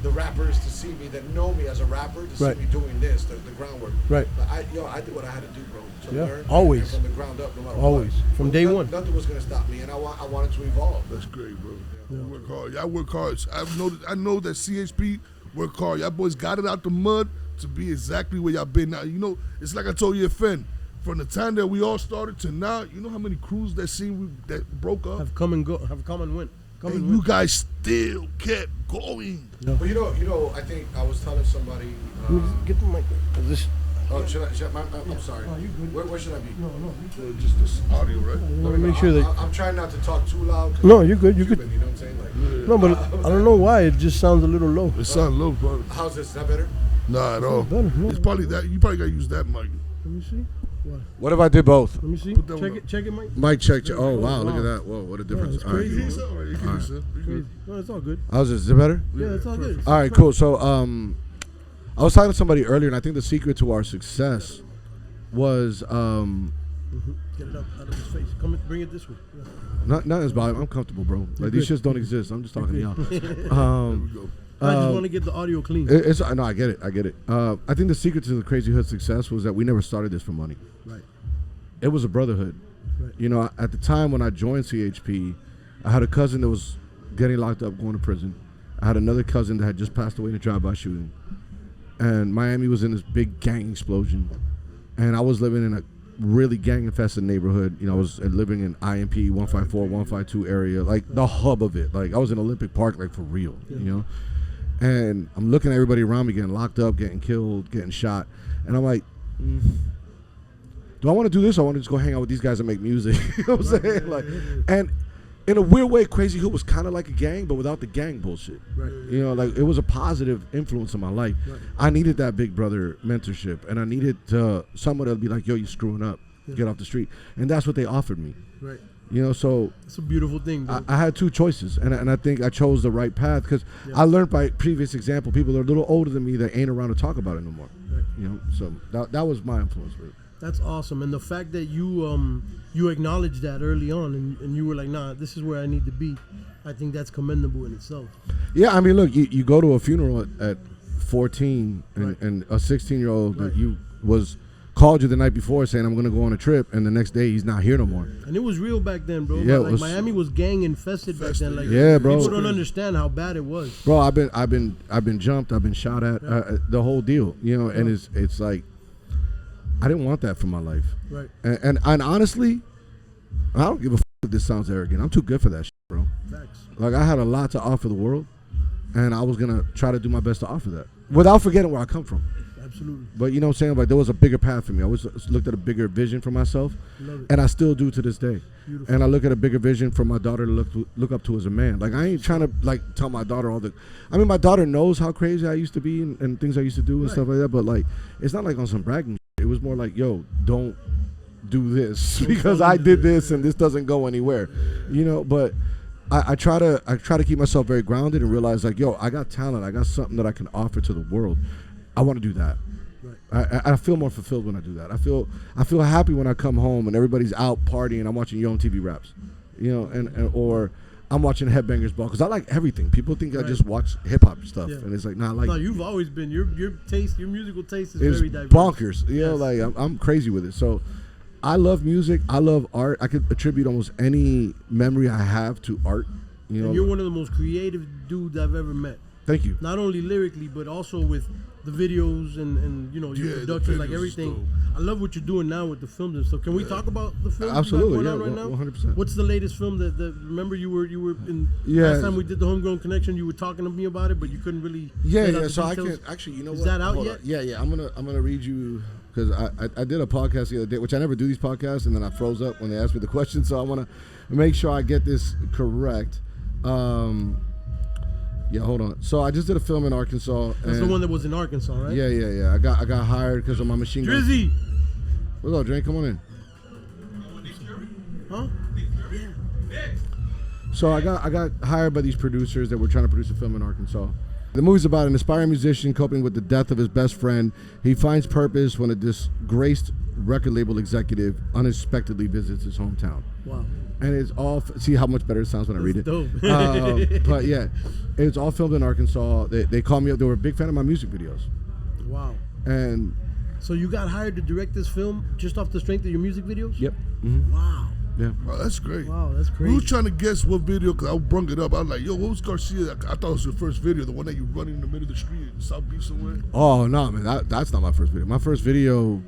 the rappers to see me that know me as a rapper to see me doing this, the groundwork. Right. But I did what I had to do, bro. To learn. Always. And from the ground up, no matter Always. what. From day one. Nothing was gonna stop me, and I wanted to evolve. That's great, bro. You work hard. Y'all work hard. I know that CHP work hard. Y'all boys got it out the mud to be exactly where y'all been now. You know, it's like I told you, Fen. From the time that we all started to now, you know how many crews that broke up? Have come and go, have come and went. And you guys still kept going. Yeah. But you know, I think I was telling somebody. Get the mic. This. Oh, I'm sorry. No, you good. Where should I be? No. Just this audio, right? Let me make sure that. I'm trying not to talk too loud. No, you're good. You're good. You know what I'm saying? Like, no, but I don't know why it just sounds a little low. It sounds low, bro. How's this? Is that better? Nah, at all. Better, no. It's probably that. You probably gotta use that mic. Let me see. What if I did both? Let me see. Check it, Mike. Mike, check. Oh wow, look at that. Whoa, what a difference. It's All right, crazy. cool. It's all right. You can use it. You good. No, it's all good. How's this? Is it better? Yeah, it's all good. All right, cool. So, I was talking to somebody earlier, and I think the secret to our success was Get it up out of his face. Come bring it this way. Yeah. not as volume. I'm comfortable, bro. Like these shits don't exist. I'm just talking to y'all. I just want to get the audio clean. No, I get it. I think the secret to the Crazy Hood success was that we never started this for money. Right. It was a brotherhood. Right. You know, at the time when I joined CHP, I had a cousin that was getting locked up, going to prison. I had another cousin that had just passed away in a drive-by shooting. And Miami was in this big gang explosion. And I was living in a really gang-infested neighborhood. You know, I was living in IMP 154, 152 area, like the hub of it. Like I was in Olympic Park, like for real, you know? And I'm looking at everybody around me getting locked up, getting killed, getting shot. And I'm like, do I want to do this or I want to just go hang out with these guys and make music? You know what I'm saying? Like, and in a weird way, Crazy Hood was kind of like a gang, but without the gang bullshit. Right. You know, like it was a positive influence in my life. Right. I needed that big brother mentorship, and I needed someone that'd be like, yo, you screwing up. Get off the street. And that's what they offered me. Right. You know, so it's a beautiful thing. I had two choices, and I think I chose the right path because I learned by previous example. People that are a little older than me that ain't around to talk about it no more. Right. You know, so that was my influence. Really. That's awesome, and the fact that you acknowledged that early on, and you were like, nah, this is where I need to be. I think that's commendable in itself. Yeah, I mean, look, you go to a funeral at 14, and a 16-year-old that you was called you the night before saying I'm gonna go on a trip, and the next day he's not here no more. And it was real back then, bro. Yeah, like Miami was gang infested back then. Like, yeah, bro. People don't understand how bad it was. Bro, I've been jumped, I've been shot at, the whole deal, you know. And it's like I didn't want that for my life. Right. And honestly, I don't give a fuck if this sounds arrogant. I'm too good for that shit, bro. Facts. Like I had a lot to offer the world, and I was gonna try to do my best to offer that without forgetting where I come from. Absolutely. But you know what I'm saying? Like there was a bigger path for me. I always looked at a bigger vision for myself, and I still do to this day. Beautiful. And I look at a bigger vision for my daughter to look up to as a man. Like I ain't trying to like tell my daughter all the. I mean, my daughter knows how crazy I used to be and things I used to do and stuff like that. But like, it's not like on some bragging. It was more like, yo, don't do this because I did this and this doesn't go anywhere, you know. But I try to keep myself very grounded and realize like, yo, I got talent. I got something that I can offer to the world. I want to do that. Right. I feel more fulfilled when I do that. I feel happy when I come home and everybody's out partying. I'm watching Yo MTV Raps, you know, and or I'm watching Headbangers Ball because I like everything. People think I just watch hip hop stuff, and it's like, nah, I like. No, you've always been your taste, your musical taste is it's very diverse. Bonkers, you know, like I'm crazy with it. So I love music. I love art. I could attribute almost any memory I have to art. You know, and you're one of the most creative dudes I've ever met. Thank you. Not only lyrically, but also with the videos and you know your production, like everything. I love what you're doing now with the films and stuff. Can we talk about the films Absolutely, you got going on right now? 100%. What's the latest film that remember you were in Yeah. last time we did the Homegrown Connection, you were talking to me about it, but you couldn't really So I can actually, you know Is what? that out Hold yet? on. Yeah. I'm gonna read you because I did a podcast the other day, which I never do these podcasts, and then I froze up when they asked me the question. So I want to make sure I get this correct. Yeah, hold on. So I just did a film in Arkansas. That's the one that was in Arkansas, right? Yeah. I got hired because of my machine gun. Drizzy. What's up, Dre? Come on in. Huh? So I got hired by these producers that were trying to produce a film in Arkansas. The movie's about an aspiring musician coping with the death of his best friend. He finds purpose when a disgraced record label executive unexpectedly visits his hometown. Wow. And it's all, see how much better it sounds when I read it. Dope. But yeah, it's all filmed in Arkansas. They called me up. They were a big fan of my music videos. Wow. And so you got hired to direct this film just off the strength of your music videos? Yep. Mm-hmm. Wow. Yeah. Oh, that's great. Wow, that's crazy. We was trying to guess what video, because I brung it up. I was like, yo, what was Garcia? I thought it was your first video, the one that you running in the middle of the street in South Beach somewhere. Oh, no, man. That's not my first video. My first video,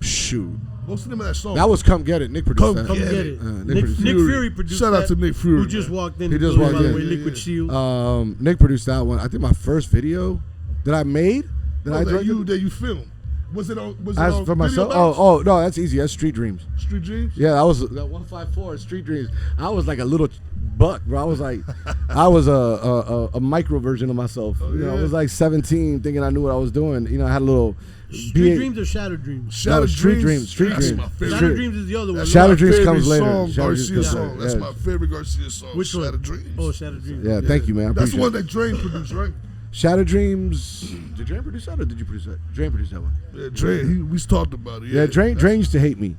shoot. What's the name of that song? That was Come Get It. Nick produced that. Come Get It. Nick Fury produced Shout out to Nick Fury. Who just walked in. He just walked by the in. way, Liquid Shield. Nick produced that one. I think my first video that I made, that you filmed. Was it on As for myself? Video Bounce? Oh, no, that's easy. That's Street Dreams. Street Dreams? Yeah, that was that 154 Street Dreams. I was like a little buck, bro. I was like, I was a micro version of myself. Oh, you know, I yeah. was like 17, thinking I knew what I was doing. You know, I had a little. Street Dreams or Shattered Dreams? Street Dreams. That's my favorite. Shattered Dreams is the other one. Shattered Dreams comes later. Song, Shattered Dreams Garcia comes song. later. That's Yeah. my favorite Garcia song. Which one? Shattered Dreams. Oh, Shattered Dreams. Yeah, thank you, man. I That's the appreciate one it. that Drain produced, right? Shattered Dreams. Did Drain produce that or did you produce that? Drain produced that one. Yeah, Drain. We talked about it. Yeah, Drain used to hate me.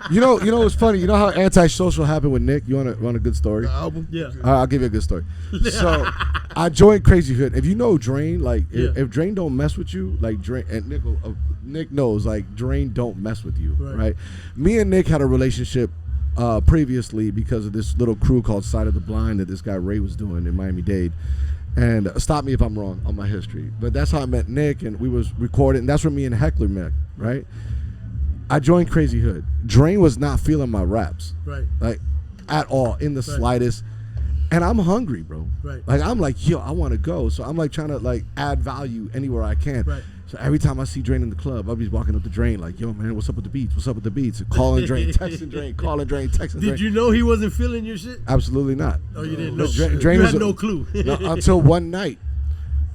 you know what's funny? You know how Antisocial happened with Nick? You want a good story? The album? Yeah. I'll give you a good story. So I joined Crazy Hood. If you know Drain, like if Drain don't mess with you, like Drain and Nick knows, like Drain don't mess with you, right? Me and Nick had a relationship previously because of this little crew called Side of the Blind that this guy Ray was doing in Miami-Dade. And stop me if I'm wrong on my history, but that's how I met Nick, and we was recording. And that's where me and Heckler met, right? I joined Crazy Hood. Drain was not feeling my raps, Right. like at all, in the slightest. And I'm hungry, bro. Right. Like I'm like, yo, I want to go. So I'm like trying to like add value anywhere I can. Right. So every time I see Drain in the club, I'll be walking up to Drain like, yo, man, what's up with the beats? What's up with the beats? Calling Drain, texting Drain, calling Drain, texting Drain. Did you know he wasn't feeling your shit? Absolutely not. Oh, you didn't know. Drain you was had no clue. no, until one night,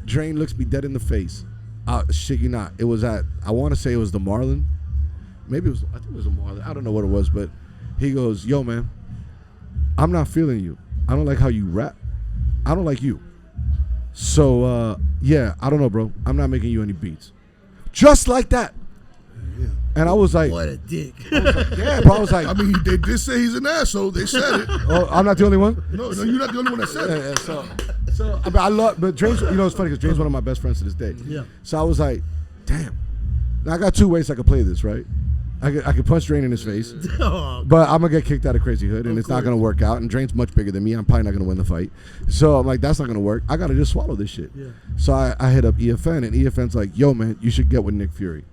Drain looks me dead in the face. Shit you not. It was at, I want to say it was the Marlin. Maybe it was, I think it was the Marlin. I don't know what it was, but he goes, yo, man, I'm not feeling you. I don't like how you rap. I don't like you. So, yeah, I don't know, bro. I'm not making you any beats. Just like that. Yeah. And I was like, what a dick. I was like, yeah, bro. I was like, I mean, they did say he's an asshole. They said it. Oh, I'm not the only one? No, you're not the only one that said it. So I love, but Drain's, you know, it's funny because Drain's one of my best friends to this day. Yeah. So I was like, damn. Now I got two ways I could play this, right? I could punch Drain in his face, Oh, but I'm gonna get kicked out of Crazy Hood, and it's not gonna work out. And Drain's much bigger than me. I'm probably not gonna win the fight. So I'm like, that's not gonna work. I gotta just swallow this shit. Yeah. So I hit up EFN, and EFN's like, yo, man, you should get with Nick Fury.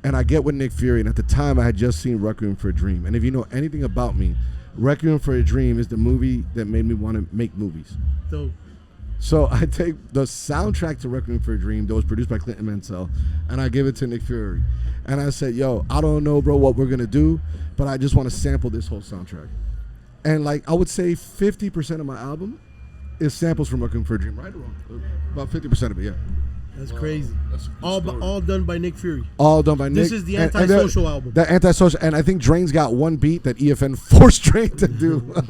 And I get with Nick Fury, and at the time I had just seen Requiem for a Dream. And if you know anything about me, Requiem for a Dream is the movie that made me want to make movies. dope. So I take the soundtrack to Requiem for a Dream that was produced by Clinton Mansell, and I give it to Nick Fury. And I said, yo, I don't know, bro, what we're going to do, but I just want to sample this whole soundtrack. And like, I would say 50% of my album is samples from Requiem for a Dream, right or wrong? About 50% of it, yeah. That's crazy. That's a good story. All done by Nick Fury. All done by Nick. This is the Antisocial album. The Antisocial, and I think Drain's got one beat that EFN forced Drain to do. You're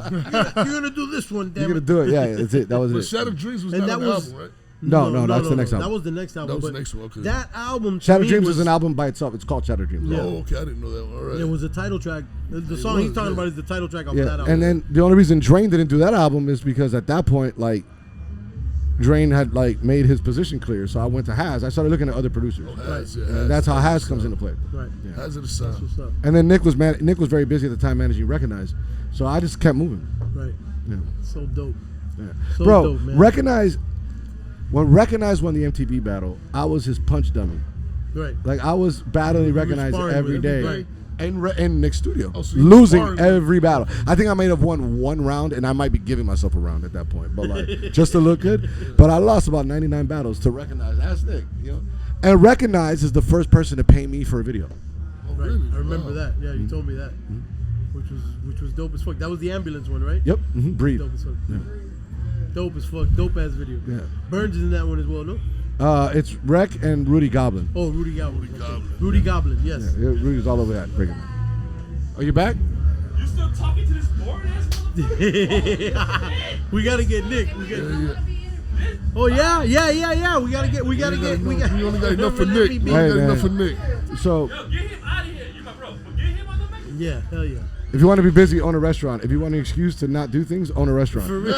gonna do this one, damn You're gonna do it, yeah. That's it. That was But it. Shattered Dreams was And not that an was- album, right? No, that's the next album. That was the next album. That was the but next one, okay. That album. to Shattered me Dreams was is an album by itself. It's called Shattered Dreams. Yeah. Oh, okay, I didn't know that one. All right. It was a title track. The song was, he's talking yeah. about is the title track of Yeah, that album. and then the only reason Drain didn't do that album is because at that point, like, Drain had like made his position clear. So I went to Haz. I started looking at other producers. Haz, yeah, And Haz, that's how Haz Haz is comes sound. into play. Right. Yeah. Hazardis Soundz. That's what's up. And then Nick was very busy at the time managing Recognize. So I just kept moving. Right. Yeah. So dope. So Bro, dope, man. Recognize won the MTV battle. I was his punch dummy. Right. Like I was battling Recognize sparring every with day. him, right. In Nick's studio, Oh, so you sparring losing with every battle. I think I might have won one round, and I might be giving myself a round at that point, but like just to look good. But I lost about 99 battles to Recognize. That's Nick, you know. And Recognize is the first person to pay me for a video. Right. I remember that. Yeah, you told me that. Which was dope as fuck. That was the ambulance one, right? Yep. Breathe. Dope as fuck. Yeah. Dope as fuck. Dope ass video. Yeah. Burns is in that one as well, no? It's Rec and Rudy Goblin. Oh, Rudy Goblin. Rudy Goblin, yes. Yeah, Rudy's all over that. Breaking that. Are you back? You still talking to this boring ass motherfucker? We gotta get Nick. Oh yeah. We gotta get. We only got enough for Nick. We only got enough for Nick. So. Yo, get him out of here. You my bro. But get him on the mic. Yeah, hell yeah. If you want to be busy, own a restaurant. If you want an excuse to not do things, own a restaurant. For real.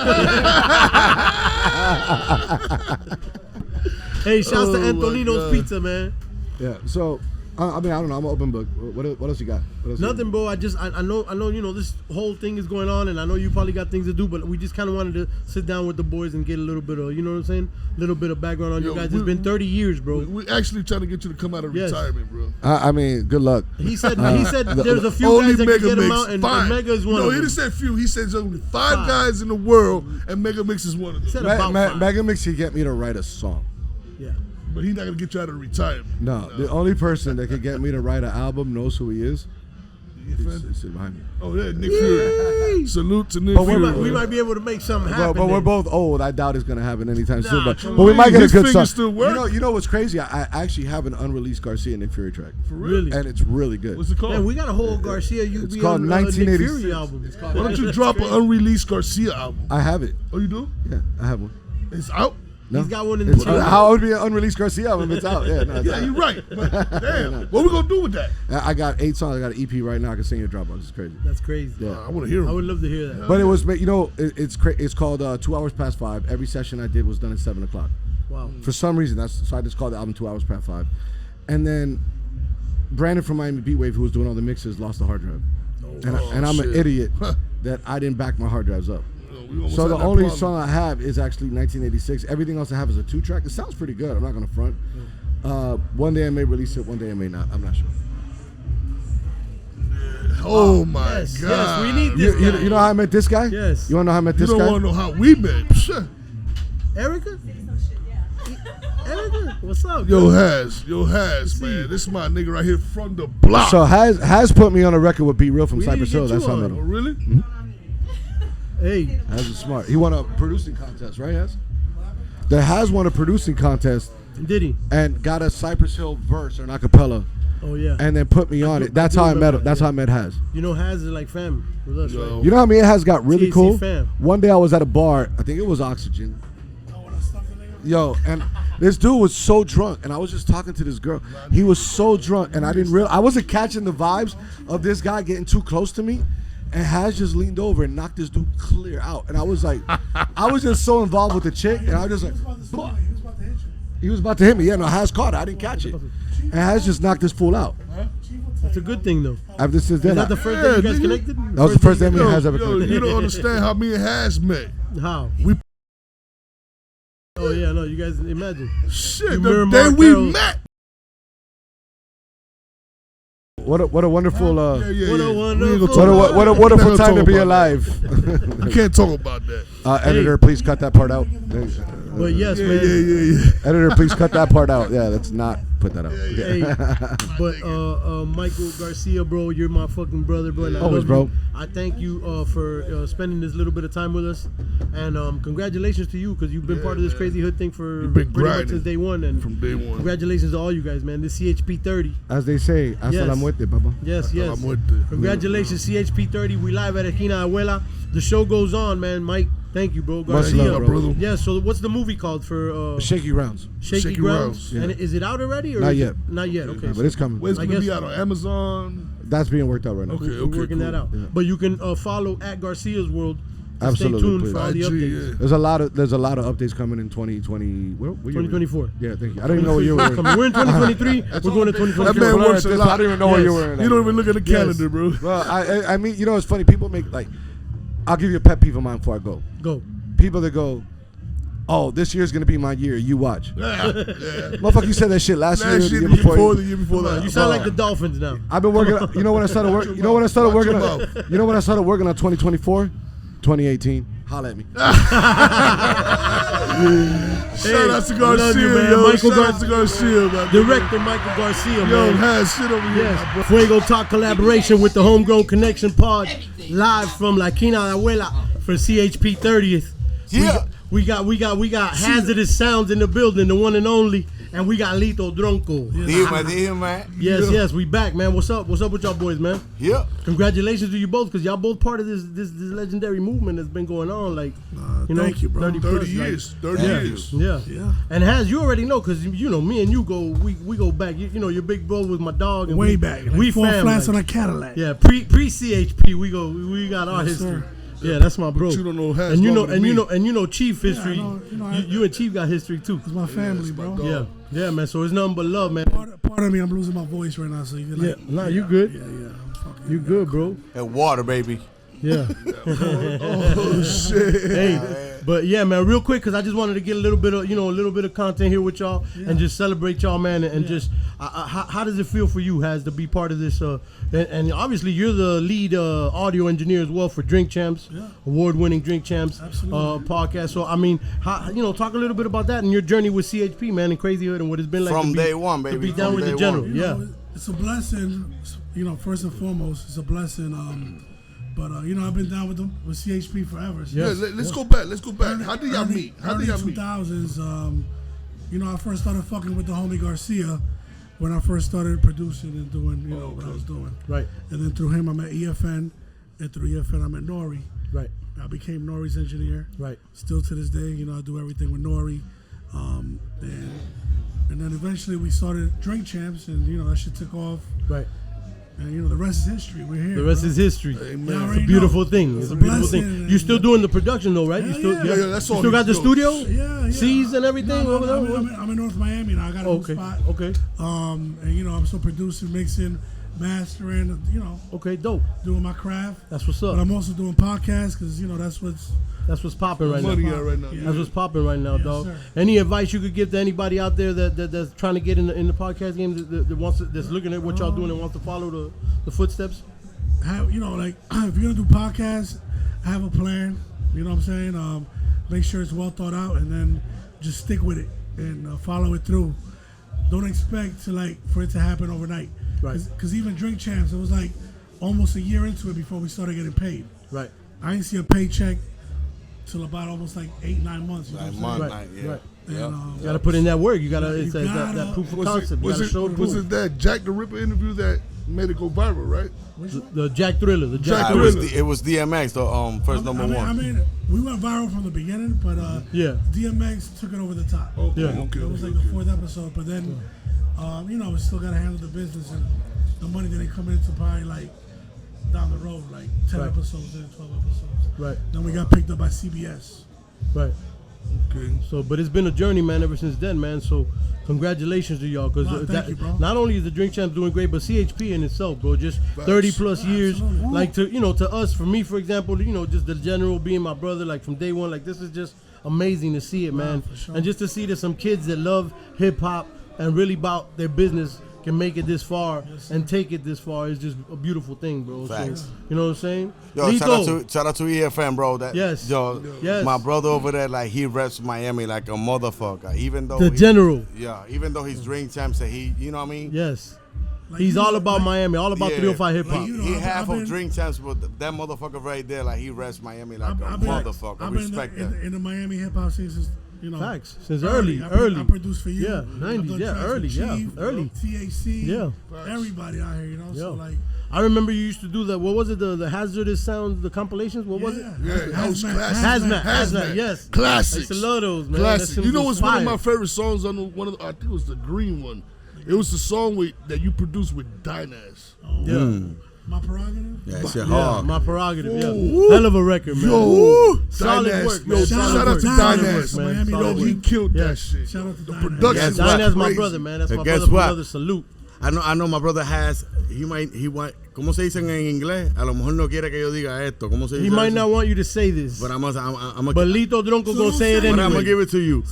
Hey, shouts to Antonino's Pizza, man. Yeah. So, I mean, I don't know. I'm an open book. What else you got? Nothing, bro. I know. You know, this whole thing is going on, and I know you probably got things to do, but we just kind of wanted to sit down with the boys and get a little bit of, you know what I'm saying? A little bit of background on you guys. It's been 30 years, bro. We actually trying to get you to come out of retirement, bro. I mean, good luck. He said there's a few guys that can get him out, and Mega is one of them. No, he didn't say few. He said there's only five guys in the world, and Mega Mix is one of them. Mega Mix can get me to write a song. Yeah. But he's not going to get you out of retirement. No, the only person that could get me to write an album knows who he is. He's behind me. Oh, yeah, Nick Fury. Salute to Nick Fury. We might be able to make something happen. But we're both old. I doubt it's going to happen anytime soon. But come we on. might get His a good fingers song. still work? You know what's crazy? I actually have an unreleased Garcia Nick Fury track. For real? Really? And it's really good. What's it called? Man, we got a whole Garcia. It's called 1986. album. Why don't you drop an unreleased Garcia album? I have it. Oh, you do? Yeah, I have one. It's out? No. He's got one in It's, the how would be an unreleased Garcia album? It's out. Yeah, no, it's Yeah, out. you're right. But damn, what we going to do with that? I got 8 songs. I got an EP right now. I can sing your Dropbox. It's crazy. That's crazy. Yeah. I want to hear I him. would love to hear that. But it was, you know, it's called 2 Hours Past 5. Every session I did was done at 7 o'clock. Wow. For some reason, so I just called the album 2 Hours Past 5. And then Brandon from Miami Beatwave, who was doing all the mixes, lost the hard drive. And I'm an idiot that I didn't back my hard drives up. So the only song I have is actually 1986. Everything else I have is a 2-track. It sounds pretty good. I'm not gonna front. One day I may release it. One day I may not. I'm not sure. Oh my yes, God! Yes, we need this guy. You know how I met this guy? Yes. You wanna know how I met this guy? You don't want to know how we met? Sure. Erica? Erica? What's up? Yo, Haz, man. This is my nigga right here from the block. So Has put me on a record with Be Real from Cypress Hill. That's how I met Oh, him. really? Mm-hmm. Hey. Has is smart. He won a producing contest, right, Has? The Has won a producing contest. Did he? And got a Cypress Hill verse or an acapella. Oh yeah. And then put me on it. That's how I met him. That's how I met Has. You know, Haz is like fam with us, right? You know how me and Has got really THC cool? fam. One day I was at a bar. I think it was Oxygen. Yo, and this dude was so drunk, and I was just talking to this girl. He was so drunk, and I didn't realize, I wasn't catching the vibes of this guy getting too close to me. And Has just leaned over and knocked this dude clear out. And I was like, I was just so involved with the chick, and I was just like, he was about to hit me. Yeah, no, Has caught it. I didn't catch it. And Has just knocked this fool out. That's a good thing, though. After since then, Is that the first time you guys connected? That was the first time me and Has ever Yo, connected. you don't understand how me and Haz met. How? Oh yeah, no, you guys imagine. Shit, the day we met. What a wonderful What a wonderful time to be alive. You can't talk about that. Editor, please cut that part out. But yes, man. Yeah. Editor, please cut that part out. Yeah, let's not put that out. Hey, but Michael Garcia, bro, you're my fucking brother, bro. And I Always, love bro. you. I thank you for spending this little bit of time with us, and congratulations to you because you've been part of this crazy hood thing for pretty much since day one. And from day one, congratulations to all you guys, man. This CHP 30. As they say, hasta la muerte, papa. Yes. Congratulations, CHP 30. We live at Esquina Abuela. The show goes on, man. Mike, thank you, bro. Much love, bro. Yeah. So what's the movie called for? Shaky Rounds. Shaky Grounds. Yeah. And is it out already? Or Not yet. Not yet. Okay. But it's coming. Where's it gonna be out on Amazon? That's being worked out right now. We're working that out. Yeah. But you can follow at Garcia's World. Absolutely, Stay tuned please. for all the updates. There's a lot of updates coming in 2020. What year 2024. Yeah, thank you. I don't even know what year we're in. We're in 2023. We're going to 2024. That man works a lot. I don't even know what year we're in. You don't even look at the calendar, bro. Well, I mean, you know, it's funny. People make like, I'll give you a pet peeve of mine before I go. Go. people that go, oh, this year's gonna be my year. You watch. Motherfucker, you said that shit last year, the year before. The year before that. You sound like the Dolphins now. I've been working. You know when I started working. You know when I started working on. You know when I started working on 2024, 2018. Holla at me. Shout out to Garcia, man. yo. Michael Shout out to Garcia, man. Director Michael Garcia, Yo, man. has shit over here. Yes. Fuego Talk collaboration with the Homegrown Connection Pod, live from La Quina de Abuela for CHP 30th. Yeah. We got Hazardis Soundz in the building, the one and only, and we got Lito Dronco. Dime, man. Yes, we back, man. What's up with y'all boys, man? Yeah. Congratulations to you both, because y'all both part of this legendary movement that's been going on, like, Thank you, bro. 30 years. Like, 30 years. Yeah. And Haz, you already know, because, you know, me and you we go back. You know, your big bro with my dog. And way back. Like we 4 family. flats on a Cadillac. Yeah, pre CHP, we got our history. Sir. Yeah, that's my bro. But you don't know Haz and you longer than me. you know Chief history. Yeah, you and Chief got history too. It's my family, bro. Yeah, man. So it's nothing but love, man. Part of me, I'm losing my voice right now, so you can you good. Yeah. You good, bro. And water, baby. Yeah. Oh shit. Hey, but yeah, man. Real quick, because I just wanted to get a little bit of content here with y'all and just celebrate y'all, man. And just how does it feel for you, Haz, to be part of this? And obviously you're the lead audio engineer as well for Drink Champs, award-winning Drink Champs podcast. So I mean, talk a little bit about that and your journey with CHP, man, and Crazy Hood, and what it's been like from day one, baby. To be down with the general. It's a blessing. You know, first and foremost, it's a blessing. But I've been down with them with CHP forever. So Let's go back. How did y'all meet? Early 2000s. I first started fucking with the homie Garcia when I first started producing and doing what I was doing. Right. And then through him I met EFN, and through EFN I met Nori. Right. I became Nori's engineer. Right. Still to this day, I do everything with Nori. And then eventually we started Drink Champs, and that shit took off. Right. And the rest is history. We're here. The rest is history. Amen. It's a beautiful thing. It's a beautiful thing. You're still doing the production though, right? That's all. You still got the studio? Yeah. Seas and everything over there? I'm in North Miami now. I got a new spot. Okay. And I'm still producing, mixing, mastering. Okay, dope. Doing my craft. That's what's up. But I'm also doing podcasts because that's what's popping right now. Yeah. That's what's popping right now, dog. Sir. Any advice you could give to anybody out there that's trying to get in the podcast game that's looking at what y'all doing and wants to follow the footsteps? If you're gonna do podcasts, have a plan. You know what I'm saying? Make sure it's well thought out, and then just stick with it and follow it through. Don't expect for it to happen overnight. Right. Because even Drink Champs, it was almost a year into it before we started getting paid. Right. I didn't see a paycheck till about almost 8-9 months. Right. And, you gotta put in that work. You gotta that proof of concept. Was it that Jack the Ripper interview that made it go viral, right? The Jack Thriller. It was DMX, the first number one. I mean, we went viral from the beginning, but DMX took it over the top. Okay. It was the 4th episode, but then we still gotta handle the business, and the money didn't come into probably down the road, 10 episodes and 12 episodes. Right. Then we got picked up by CBS. Right. Okay. So, but it's been a journey, man, ever since then, man. So, congratulations to y'all, because thank you, bro. not only is the Drink Champs doing great, but CHP in itself, bro, just 30 plus years. Absolutely. To us, for me, for example, just the general being my brother, from day one, this is just amazing to see it, man. Sure. And just to see that some kids that love hip hop and really about their business can make it this far and take it this far is just a beautiful thing, bro. Facts. So, you know what I'm saying? Yo, shout out to EFM, bro. Yes. My brother over there, he reps Miami like a motherfucker. Even though general. Yeah, even though he's Drink Champs, and you know what I mean? Yes. He's all about Miami, all about 305 hip hop. He half of Drink Champs, but that motherfucker right there, he reps Miami like a motherfucker. I've Respect been that. in the Miami hip hop scene since. Facts. Since early. I produced for you. Yeah, 90s. Early. THC. Everybody out here, So I remember you used to do that. What was it? The Hazardis Soundz, the compilations. What was it? Yeah, that was classic. Hazmat. Yes. Classics. I used to love those, man. Classic. You know what's one of my favorite songs on I think it was the green one. It was the song that you produced with Dynaz. Yeah. My Prerogative? Yeah, it's hard. My Prerogative, yeah. Hell of a record, man. Solid work, man. Shout out to Dynaz, man. Yo, he killed that shit. Shout out to the Dynaz. Dynaz, production. my brother, man. That's my guess brother. what? Brother, salute. I know my brother has. He might ¿cómo se dicen en inglés? A lo mejor no quiere que yo diga esto. ¿Cómo se dice? He might eso? not want you to say this. But I'm But Lito Dronco gonna say it anyway. But I'm gonna give it to you.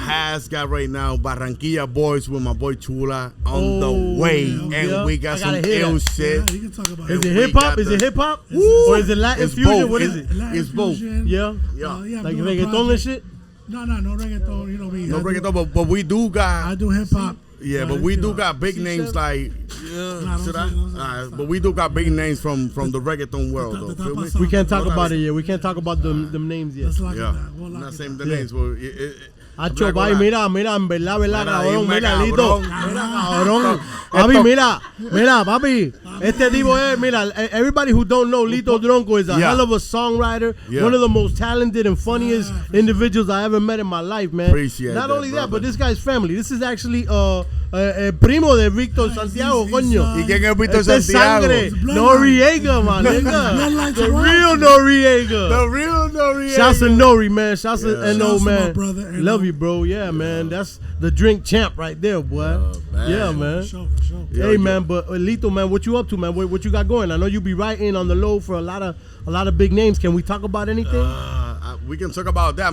Has got right now Barranquilla Boys with my boy Chula on the way, and we got some ill shit. You can talk about Is it hip hop? Is it hip hop? Or is it Latin fusion? Both. What is it? It's both. Yeah. Like reggaeton and shit. No reggaeton. You know me. No reggaeton, but we do got. I do hip hop. Yeah, but we do got big names like. But we do got big names from the reggaeton world though. Feel me? We can't talk about it yet. We can't talk about them names yet. Yeah, I'm not saying the names, but Acho, bye, mira, en verdad, cabrón, mira, Lito, mira, cabrón, papi, mira, papi, este tipo es, mira, everybody who don't know, Lito Dronco is a hell of a songwriter, one of the most talented and funniest individuals I ever met in my life, man. Appreciate Not that, only that, brother. but this guy's family. This is actually primo de Víctor Santiago, coño. ¿Y quién es Víctor Este Santiago? sangre, Noriega, man, nigga. The real Noriega. The real Noriega. Shouts to Nori, man. Shouts to N.O., Shouts to my man. brother, N.O. Love you, bro. Yeah, man. That's the drink champ right there, boy. Yeah, man. For sure. Hey, man. But Lito, man, what you up to, man? What you got going? I know you be writing on the low for a lot of big names. Can we talk about anything? We can talk about that.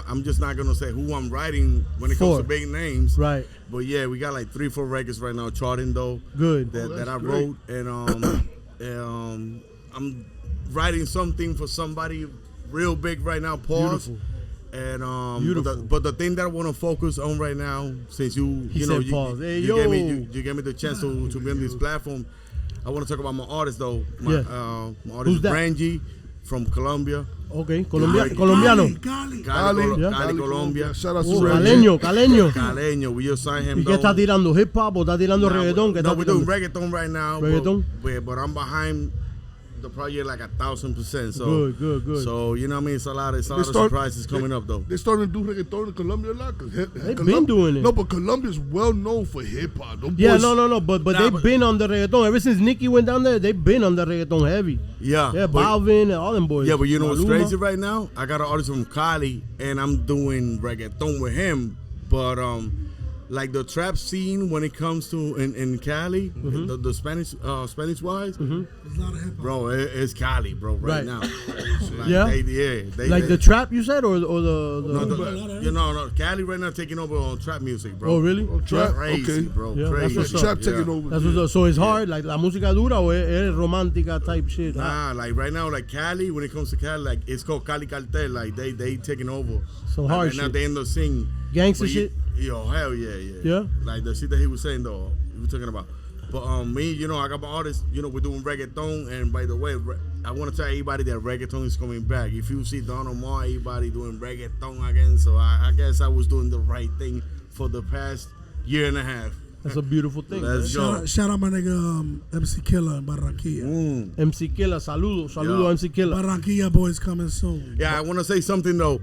I'm just not gonna say who I'm writing when it comes to big names. Right. But yeah, we got like 3-4 records right now charting though. Good. That I wrote, and I'm writing something for somebody real big right now. Pause. Beautiful. And Beautiful. But the thing that I want to focus on right now, since you pause. Hey, you gave me the chance to be on this platform, I want to talk about my artist though. My artist Who's that? Brangie from Colombia. Okay, colombiano. Cali, Colombia. Shout out to Caleño. We just signed him. ¿Y qué está tirando? ¿Hip hop o está tirando reggaetón? No, we're doing reggaeton right now. Reggaeton? But I'm behind the project like 1,000%. So good. So you know what I mean? It's a lot of surprises coming up though. They're starting to do reggaeton in Colombia a lot. They've been doing it. No, but Colombia's well known for hip hop. No. But they've been on the reggaeton ever since Nicki went down there. They've been on the reggaeton heavy. Yeah, Balvin and all them boys. Yeah, but you know what's Maluma. crazy right now? I got an artist from Cali, and I'm doing reggaeton with him. But like the trap scene when it comes to in Cali, the Spanish wise, bro, it's Cali, bro, right now. Like, the trap you said, or the no, Cali right now taking over on trap music, bro. Oh really? Trap, crazy, bro. Yeah, crazy. that's what's Trap taking over. That's what's up. So it's hard, like la música dura o es romántica type shit. Nah, like right now, like Cali, when it comes to Cali, like it's called Cali Cartel, like they taking over. So like, hard right shit. now they end up singing Gangster shit. Yo, hell yeah. Yeah? Like the shit that he was saying though, we were talking about. But me, you know, I got my artists, you know, we're doing reggaeton. And by the way, I want to tell everybody that reggaeton is coming back. If you see Don Omar, everybody doing reggaeton again. So I guess I was doing the right thing for the past year and a half. That's a beautiful thing. Let's go. Shout out my nigga MC Killer in Barranquilla. MC Killer, saludo MC Killer. Barranquilla boys coming soon. Yeah, I want to say something though.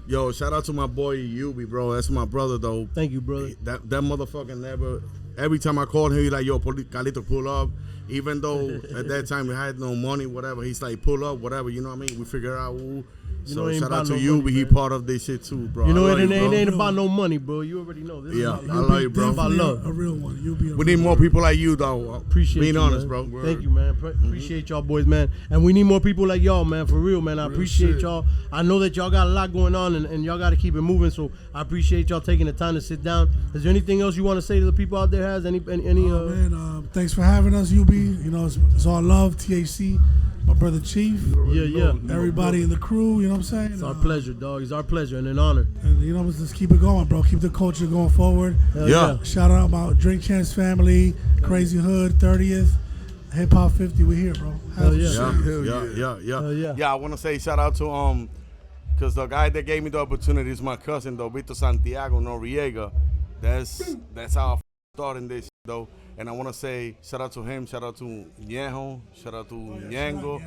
Yo, shout out to my boy Yubi, bro. That's my brother though. Thank you, brother. That motherfucker never. Every time I called him, he's like, yo, Carlito, pull up. Even though at that time we had no money, whatever. He's like, pull up, whatever. You know what I mean? We figure out who. So shout out to you, but he part of this shit too, bro. You know it ain't about no money, bro. You already know. This Yeah, is I love you, bro. about love. A real one. You'll be. We need more people like you, though. Appreciate being you, honest, man. bro. Thank you, man. Appreciate y'all boys, man. And we need more people like y'all, man. For real, man. I appreciate y'all. I know that y'all got a lot going on, and y'all got to keep it moving. So I appreciate y'all taking the time to sit down. Is there anything else you want to say to the people out there? Has any? Man, thanks for having us, UB. You know, it's all love. THC. My brother Chief. Yeah. Everybody in the crew, you know what I'm saying? It's our pleasure, dog. It's our pleasure and an honor. And you know, let's just keep it going, bro. Keep the culture going forward. Yeah. Shout out my Drink Chance family, Crazy Hood, 30th, Hip Hop 50. We here, bro. Hell Yeah. Yeah, I want to say shout out to because the guy that gave me the opportunity is my cousin, though, Víctor Santiago Noriega. That's how I started this, though. And I want to say shout out to him, shout out to Ñejo, shout out to Ñengo,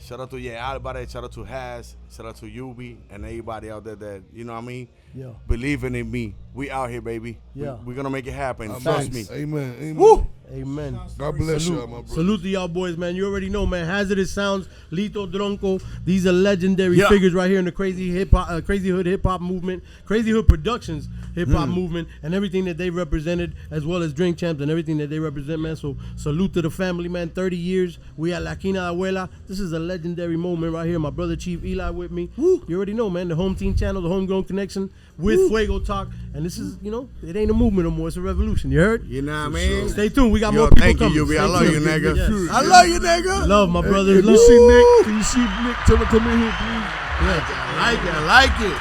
shout out to Alvarez, shout out to Has, shout out to Yubi, and everybody out there that, you know what I mean, Yeah. believing in me. We out here, baby. Yeah. We're gonna make it happen. Trust me. Amen. Amen. Woo! Amen. God bless Salute. y'all, my brother. Salute to y'all boys, man. You already know, man. Hazardis Soundz, Lito Dronco. These are legendary Yeah. figures right here in the crazy hip hop, crazy hood hip hop movement, crazy hood productions hip hop movement, and everything that they represented, as well as Drink Champs and everything that they represent, man. So salute to the family, man. 30 years. We at La Quina Abuela. This is a legendary moment right here. My brother Chief Eli with me. Woo. You already know, man. The home team channel, the homegrown connection with Fuego Talk, and this is, you know, it ain't a movement no more. It's a revolution. You heard? You know what I mean? Stay tuned. We got Yo, more people thank coming. you, Yubi. I Stay love you, tuned. nigga. Yes. I love you, nigga. Love my brothers. Can you see Nick? Can you see Nick? Tell him come in here, please. Yeah. I like it. I like it.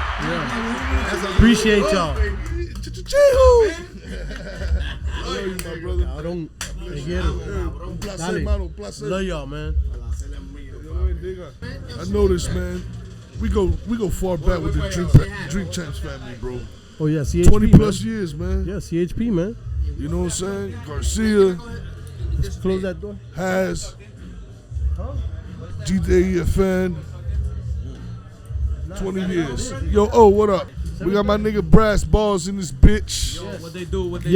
Yeah. Appreciate y'all. I don't get it. Dale. Love y'all, man. I know this, man. We go far back with the Drink Champs family, bro. Oh yeah, CHP. 20 plus years, man. Yeah, CHP, man. You know what I'm saying? Garcia. Let's close that door. Has. GDAFN. 20 years. Yo, what up? We got my nigga Brass Balls in this bitch. What they do? What they do?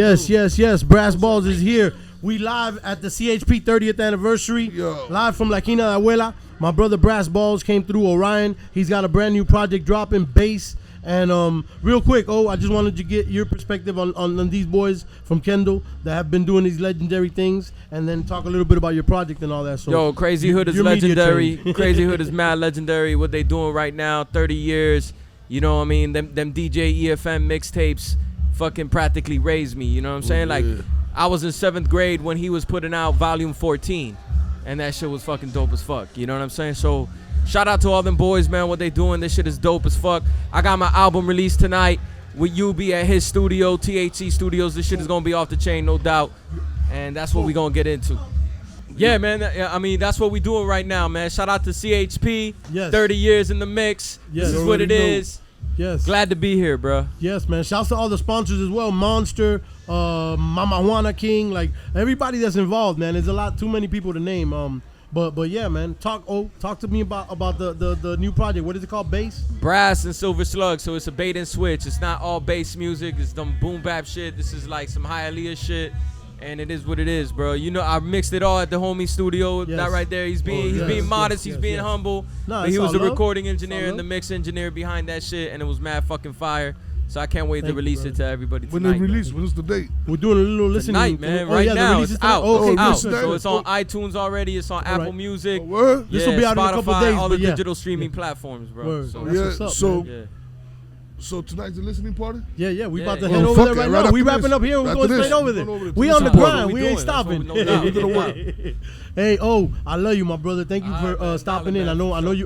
Yes. Brass Balls is here. We live at the CHP 30th anniversary. Live from La Quina de Abuela. My brother Brass Balls came through Orion. He's got a brand new project dropping, bass. And real quick, I just wanted to get your perspective on these boys from Kendall that have been doing these legendary things, and then talk a little bit about your project and all that. So, yo, Crazy Hood is legendary. Crazy Hood is mad legendary. What they doing right now, 30 years. You know what I mean? Them DJ EFM mixtapes fucking practically raised me. You know what I'm saying? Like, I was in 7th grade when he was putting out Volume 14, and that shit was fucking dope as fuck. You know what I'm saying? So, shout out to all them boys, man. What they doing? This shit is dope as fuck. I got my album released tonight with UB at his studio, THC Studios. This shit is gonna be off the chain, no doubt. And that's what we gonna get into. Yeah, man. I mean, that's what we doing right now, man. Shout out to CHP. Yes. 30 years in the mix. Yes. This is what it is. Yes. Glad to be here, bro. Yes, man. Shouts to all the sponsors as well. Monster, Mama Juana King, like everybody that's involved, man. There's a lot too many people to name. But yeah, man. Talk to me about the new project. What is it called? Bass? Brass and Silver Slug. So it's a bait and switch. It's not all bass music. It's some boom bap shit. This is like some Hialeah shit. And it is what it is, bro. You know, I mixed it all at the homie studio. Yes. That right there. He's being modest. He's being humble. Nah, but he was all the love. recording engineer All and the love. mix engineer behind that shit, and it was mad fucking fire. So I can't wait to release it to everybody When tonight. they release, when's the date? We're doing a little listening Tonight, man. Oh, Right yeah, the now, release it's is tonight? out. Oh, okay, It's out. good. So it's on iTunes already. It's on Apple right. Music. This will be out in a couple Spotify, days, all the but yeah. digital streaming platforms, bro. Word. So That's what's up, man. So tonight's the listening party? Yeah, we about to Yeah. head Oh, over fuck there it, right right now. We after wrapping this. up here. We're After going this. straight over We're going over there. to We this on the side. grind. That's We what ain't we stopping. doing. That's what we know now. Hey, I love you, my brother. Thank you for stopping in. I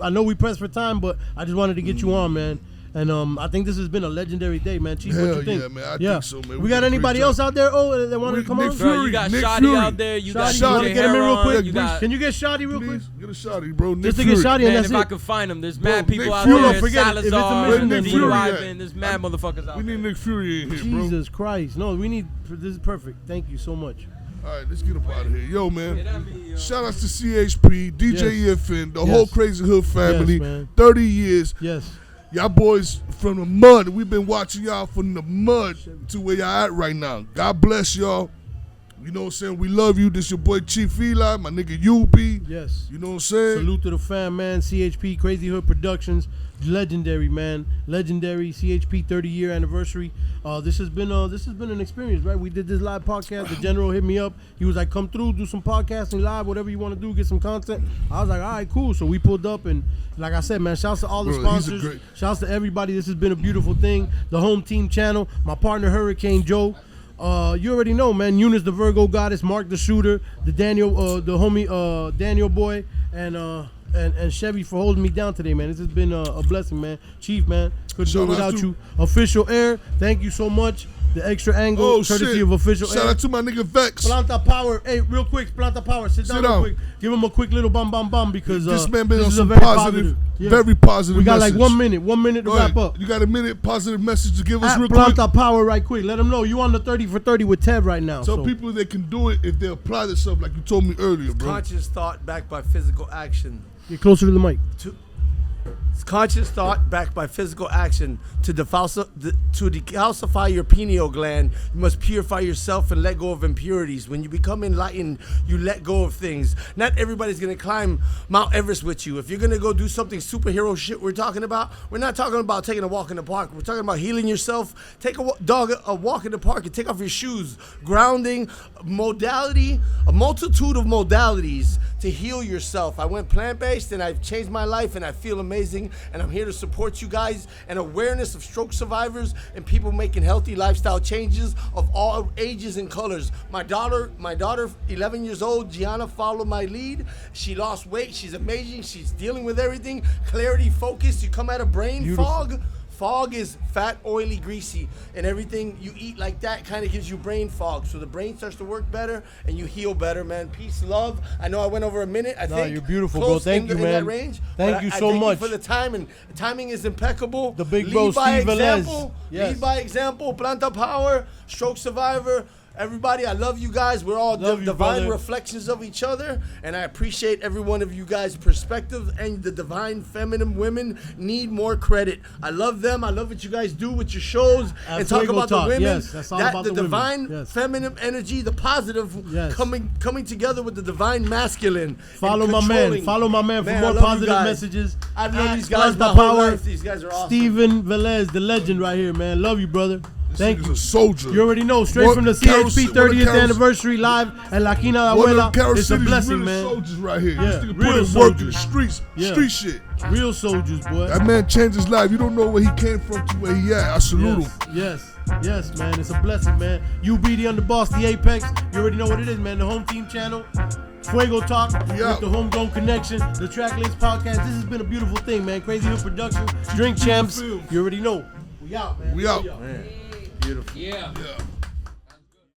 know we pressed for time, but I just wanted to get you on, man. And I think this has been a legendary day, man. Chief, what Hell you think? yeah, man. I think so, man. We got did a great anybody job. else out there? That want to come on? Bro, you got Nick Shotty Fury. out there. You got Shotty, you want to DJ get him in real Heron. quick? You got Can you get Shotty real quick? Get a shotty, bro. Nick Just to get Fury. Shotty, and Man, that's if I it. could find them, there's mad Bro, people Nick out Fury. there. No, forget it. If it's a Salazar, mission, then D. forget it. Wyman, there's mad motherfuckers out We there. need Nick Fury in here, bro. Jesus Christ. No, we need. This is perfect. Thank you so much. All right, let's get up out of here. Yo, man. Shout out to CHP, DJ EFN, the whole Crazy Hood family. Yes, man. 30 years. Yes. Y'all boys from the mud. We've been watching y'all from the mud to where y'all at right now. God bless y'all. You know what I'm saying? We love you. This your boy Chief Eli, my nigga UB. Yes. You know what I'm saying? Salute to the fam, man. CHP, Crazy Hood Productions. Legendary, man. Legendary CHP 30-year anniversary. This has been an experience, right? We did this live podcast. The general hit me up. He was like, come through, do some podcasting live, whatever you want to do, get some content. I was like, all right, cool. So we pulled up, and like I said, man, shouts to all the sponsors. Shouts to everybody. This has been a beautiful thing. The home team channel, my partner Hurricane Joe. You already know, man. Eunice the Virgo Goddess, Mark the Shooter, the homie Daniel Boy, and Chevy for holding me down today, man. This has been a blessing, man. Chief, man, couldn't do it without you. Official Air, thank you so much. The extra angle, courtesy of Official Air. Shout out to my nigga Vex. Planta Power. Hey, real quick, Planta Power. Sit down real quick. Give him a quick little bum because this man been this on is some a very positive, very positive We got message. like 1 minute. 1 minute to Go wrap ahead. up. You got a minute positive message to give us At real quick? Planta Power right quick. Let them know you on the 30 for 30 with Tev right now. Tell people they can do it if they apply themselves like you told me earlier, bro. Conscious thought backed by physical action. Get closer to the mic. Conscious thought backed by physical action. To decalcify your pineal gland, you must purify yourself and let go of impurities. When you become enlightened, you let go of things. Not everybody's gonna climb Mount Everest with you. If you're gonna go do something superhero shit we're talking about, we're not talking about taking a walk in the park. We're talking about healing yourself. Take a walk in the park and take off your shoes. Grounding, modality, a multitude of modalities to heal yourself. I went plant-based and I've changed my life and I feel amazing, and I'm here to support you guys and awareness of stroke survivors and people making healthy lifestyle changes of all ages and colors. My daughter, 11 years old, Gianna, followed my lead. She lost weight. She's amazing. She's dealing with everything. Clarity, focus. You come out of brain fog. Fog is fat, oily, greasy, and everything you eat like that kind of gives you brain fog. So the brain starts to work better, and you heal better, man. Peace, love. I know I went over a minute. I think you're beautiful, bro. Thank you, man. In that range, thank you so much for the time, and timing is impeccable. The big bro, Steve Velez. Lead by example. Planta power. Stroke survivor. Everybody, I love you guys. We're all divine reflections of each other, and I appreciate every one of you guys' perspective. And the divine feminine women need more credit. I love them. I love what you guys do with your shows and talk about the women. Yes, that's all about the divine feminine energy, the positive coming together with the divine masculine. Follow my man for more positive messages. I've known these guys my whole life. These guys are awesome. Steven Velez, the legend right here, man. Love you, brother. Thank you. A soldier. You already know, straight from the CHP 30th anniversary live at La Quina de Abuela. It's a blessing, man. Soldiers right here. Yeah, This nigga real put in work in the streets. Street shit. Real soldiers, boy. That man changed his life. You don't know where he came from to where he at. I salute him. Yes, man. It's a blessing, man. UB the Underboss, the Apex. You already know what it is, man. The home team channel. Fuego Talk with the Homegrown Connection, the Tracklist Podcast. This has been a beautiful thing, man. Crazy Hood Production, Drink Champs. You already know. We out, man. We out. Man. Beautiful. Yeah.